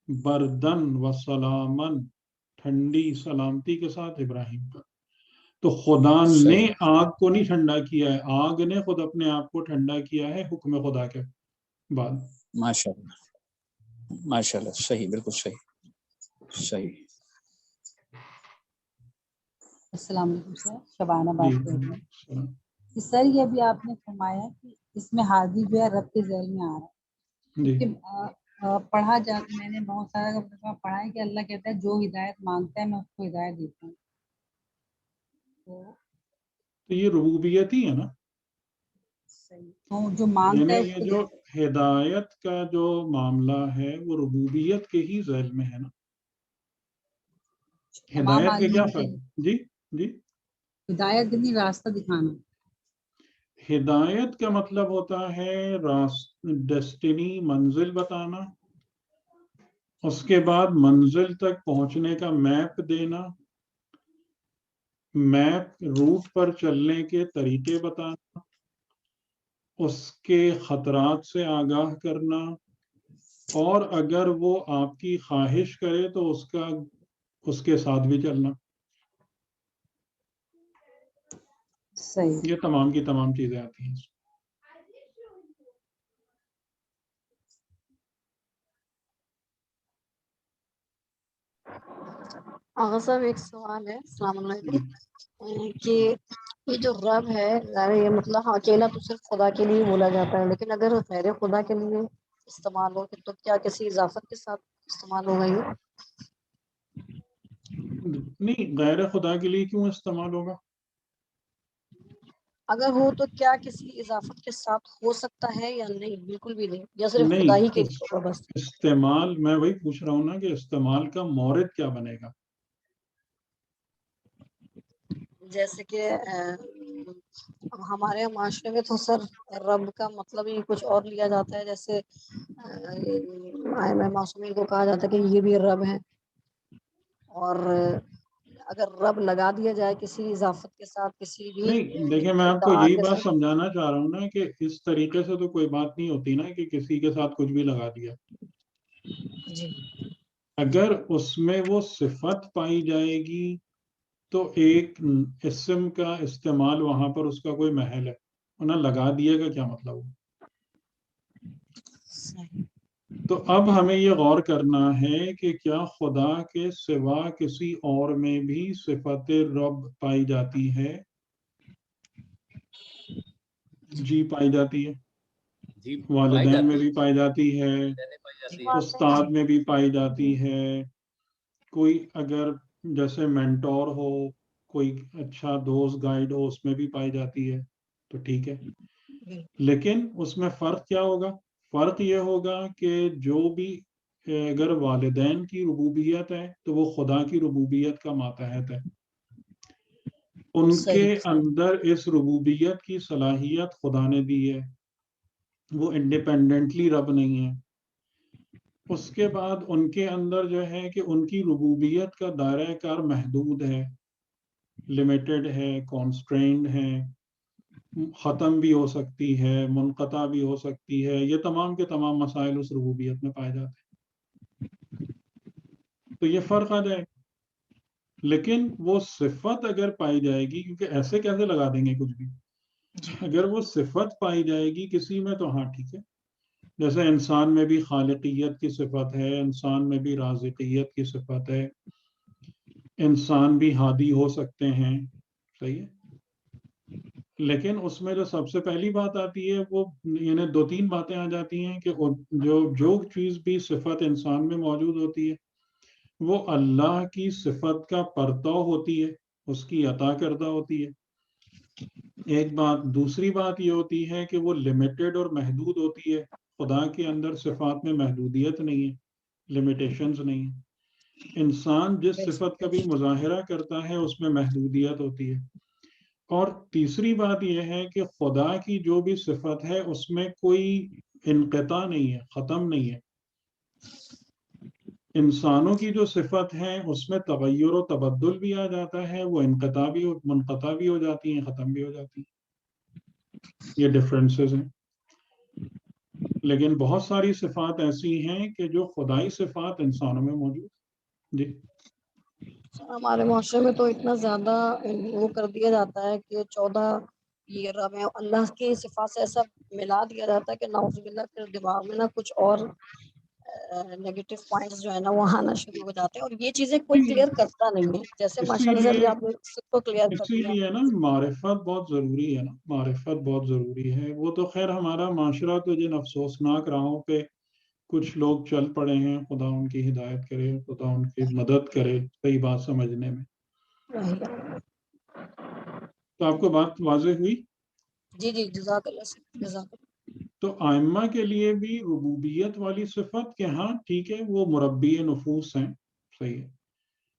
بردن و سلامن، ٹھنڈی سلامتی کے ساتھ ابراہیم پر. تو خدا نے صحیح، آگ کو نہیں ٹھنڈا کیا ہے، آگ نے خود اپنے آپ کو ٹھنڈا کیا ہے حکم خدا کے بعد. ماشاءاللہ، صحیح، بالکل صحیح. السلام علیکم سر، شبانہ جی بات کر رہی ہوں. سر یہ بھی آپ نے فرمایا کہ اس میں ہادی جو ہے رب کے ذیل میں آ رہا ہے، جی کیونکہ پڑھا میں نے بہت سارا پڑھا ہے کہ اللہ کہتا ہے جو ہدایت مانگتا ہے میں اس کو ہدایت دیتا ہوں. تو یہ ربوبیت ہی ہے نا. صحیح، تو جو مانگتا یعنی ہے اس یہ کو جو دیتا ہے. ہدایت کا جو معاملہ ہے وہ ربوبیت کے ہی ذیل میں ہے نا. تمام ہدایت کا کیا عالمین کے فرق؟ جی ہدایت دینی راستہ دکھانا. ہدایت کا مطلب ہوتا ہے ڈیسٹینی، منزل بتانا، اس کے بعد منزل تک پہنچنے کا میپ دینا، میپ روٹ پر چلنے کے طریقے بتانا، اس کے خطرات سے آگاہ کرنا، اور اگر وہ آپ کی خواہش کرے تو اس کے ساتھ بھی چلنا. صحیح. یہ تمام کی تمام چیزیں آتی ہیں. آغا صاحب ایک سوال ہے. السلام علیکم. کہ یہ جو رب ہے یہ مطلب اکیلا تو صرف خدا کے لیے بولا جاتا ہے، لیکن اگر غیر خدا کے لیے استعمال ہو تو کیا کسی اضافت کے ساتھ استعمال ہوگا یہ؟ نہیں، غیر خدا کے لیے کیوں استعمال ہوگا؟ اگر ہو تو کیا کسی اضافت کے ساتھ ہو سکتا ہے یا نہیں؟ بالکل بھی نہیں، یا صرف خدا ہی کے لیے ہوگا بس؟ استعمال میں وہی پوچھ رہا ہوں نا کہ استعمال کا مورد کیا بنے گا؟ جیسے کہ ہمارے معاشرے میں تو سر رب کا مطلب ہی کچھ اور لیا جاتا ہے، جیسے معصومین کو کہا جاتا ہے کہ یہ بھی رب ہیں، اور اگر رب لگا دیا جائے کسی اضافت کے ساتھ کسی بھی نہیں دیکھیں، میں آپ کو ادعا یہی کے بات ساتھ. سمجھانا چاہ رہا ہوں نا کہ اس طریقے سے تو کوئی بات نہیں ہوتی نا کہ کسی کے ساتھ کچھ بھی لگا دیا. جی اگر اس میں وہ صفت پائی جائے گی تو ایک اسم کا استعمال وہاں پر اس کا کوئی محل ہے، انہیں لگا دیے گا کیا مطلب ہو؟ صحیح. تو اب ہمیں یہ غور کرنا ہے کہ کیا خدا کے سوا کسی اور میں بھی صفت رب پائی جاتی ہے؟ جی پائی جاتی ہے. جی والدین میں بھی پائی جاتی ہے، پائی جاتی جی ہے. استاد میں بھی پائی جاتی ہے. کوئی اگر جیسے مینٹور ہو، کوئی اچھا دوست گائیڈ ہو، اس میں بھی پائی جاتی ہے، تو ٹھیک ہے. لیکن اس میں فرق کیا ہوگا؟ فرق یہ ہوگا کہ جو بھی اگر والدین کی ربوبیت ہے تو وہ خدا کی ربوبیت کا ماتحت ہے. ان کے اندر اس ربوبیت کی صلاحیت خدا نے دی ہے، وہ انڈیپینڈنٹلی رب نہیں ہے. اس کے بعد ان کے اندر جو ہے کہ ان کی ربوبیت کا دائرہ کار محدود ہے، لمیٹڈ ہے، کانسٹرینڈ ہے، ختم بھی ہو سکتی ہے، منقطع بھی ہو سکتی ہے. یہ تمام کے تمام مسائل اس ربوبیت میں پائے جاتے ہیں. تو یہ فرق آ جائے. لیکن وہ صفت اگر پائی جائے گی، کیونکہ ایسے کیسے لگا دیں گے کچھ بھی، اگر وہ صفت پائی جائے گی کسی میں تو ہاں ٹھیک ہے. جیسے انسان میں بھی خالقیت کی صفت ہے، انسان میں بھی رازقیت کی صفت ہے، انسان بھی ہادی ہو سکتے ہیں، صحیح ہے. لیکن اس میں جو سب سے پہلی بات آتی ہے وہ یعنی دو تین باتیں آ جاتی ہیں کہ جو چیز بھی صفت انسان میں موجود ہوتی ہے وہ اللہ کی صفت کا پرتو ہوتی ہے، اس کی عطا کردہ ہوتی ہے. ایک بات. دوسری بات یہ ہوتی ہے کہ وہ لمیٹڈ اور محدود ہوتی ہے. خدا کے اندر صفات میں محدودیت نہیں ہے، لمیٹیشنز نہیں ہے. انسان جس صفت کا بھی مظاہرہ کرتا ہے اس میں محدودیت ہوتی ہے. اور تیسری بات یہ ہے کہ خدا کی جو بھی صفت ہے اس میں کوئی انقطاع نہیں ہے، ختم نہیں ہے. انسانوں کی جو صفت ہے اس میں تغیر و تبدل بھی آ جاتا ہے، وہ انقطاع بھی منقطع بھی ہو جاتی ہیں، ختم بھی ہو جاتی ہیں. یہ ڈفرینسز ہیں. لیکن بہت ساری صفات ایسی ہیں کہ جو خدائی صفات انسانوں میں موجود. جی ہمارے معاشرے میں تو اتنا زیادہ وہ کر دیا جاتا ہے کہ 14 یہ رب ہے، اللہ کی صفات سے ایسا ملا دیا جاتا ہے کہ نعوذ باللہ پھر دماغ میں نا کچھ اور نیگیٹو پوائنٹس جو ہے نا وہ آنا شروع ہو جاتے ہیں، اور یہ چیزیں کوئی کلیئر کرتا نہیں ہے. جیسے ماشاءاللہ سے ابھی آپ نے سب کو کلیئر کر اسی دیا. لیے نا معرفت بہت ضروری ہے نا، معرفت بہت ضروری ہے. وہ تو خیر ہمارا معاشرہ تو جن افسوسناک راہوں پہ کچھ لوگ چل پڑے ہیں، خدا ان کی ہدایت کرے، خدا ان کی مدد کرے صحیح بات سمجھنے میں. تو آپ کو بات واضح ہوئی؟ جی جی جزاک اللہ سے جزاک اللہ. تو ائمہ کے لیے بھی ربوبیت والی صفت کہ ہاں ٹھیک ہے وہ مربی نفوس ہیں، صحیح ہے.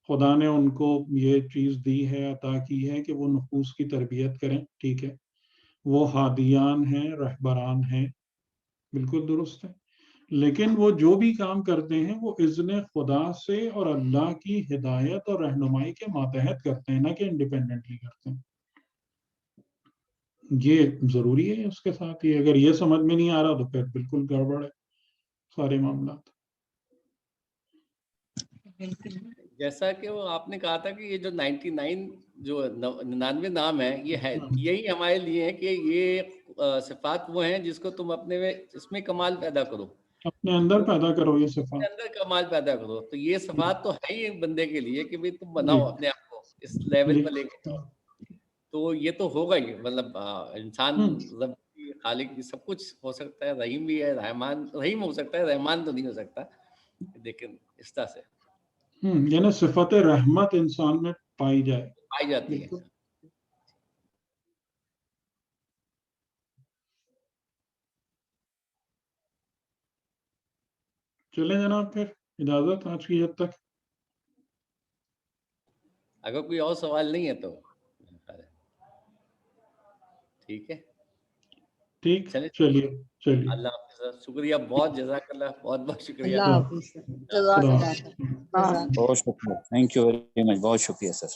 خدا نے ان کو یہ چیز دی ہے، عطا کی ہے کہ وہ نفوس کی تربیت کریں، ٹھیک ہے. وہ ہادیان ہیں، رہبران ہیں، بالکل درست ہے. لیکن وہ جو بھی کام کرتے ہیں وہ اذن خدا سے اور اللہ کی ہدایت اور رہنمائی کے ماتحت کرتے ہیں، نہ کہ انڈیپینڈنٹلی کرتے ہیں. یہ ضروری ہے. اس کے ساتھ ہی اگر یہ سمجھ میں نہیں آ رہا تو پھر بالکل گڑبڑ ہے سارے معاملات. بالکل جیسا کہ وہ آپ نے کہا تھا کہ یہ جو 99 جو 99 نام ہے یہ ہے یہی ہمارے لیے ہے کہ یہ صفات وہ ہیں جس کو تم اپنے میں اس میں کمال پیدا کرو، اپنے اندر پیدا کرو یہ اپنے صفات. اندر کمال پیدا کرو. تو یہ صفات تو ہے ہی بندے کے لیے کہ بھئی تم بناؤ اپنے آپ کو اس لیول پر لے کے جاؤ. تو یہ تو ہوگا ہی، مطلب انسان رب کی خالق کی سب کچھ ہو سکتا ہے، رحیم بھی ہے، رحمان رحیم ہو سکتا ہے، رحمان تو نہیں ہو سکتا، لیکن اس طرح سے یعنی صفت رحمت انسان میں پائی جائے. پائی جاتی ہے. چلیں جناب پھر اجازت آج کی جب تک. اگر کوئی اور سوال نہیں ہے تو ٹھیک ہے. ٹھیک چلے چلیے چلیے. اللہ حافظ. شکریہ بہت، جزاک اللہ، بہت بہت شکریہ. اللہ حافظ. جزاک خدا اللہ حافظ. خیر. بہت شکریہ، تھینک یو ویری مچ، بہت شکریہ سر.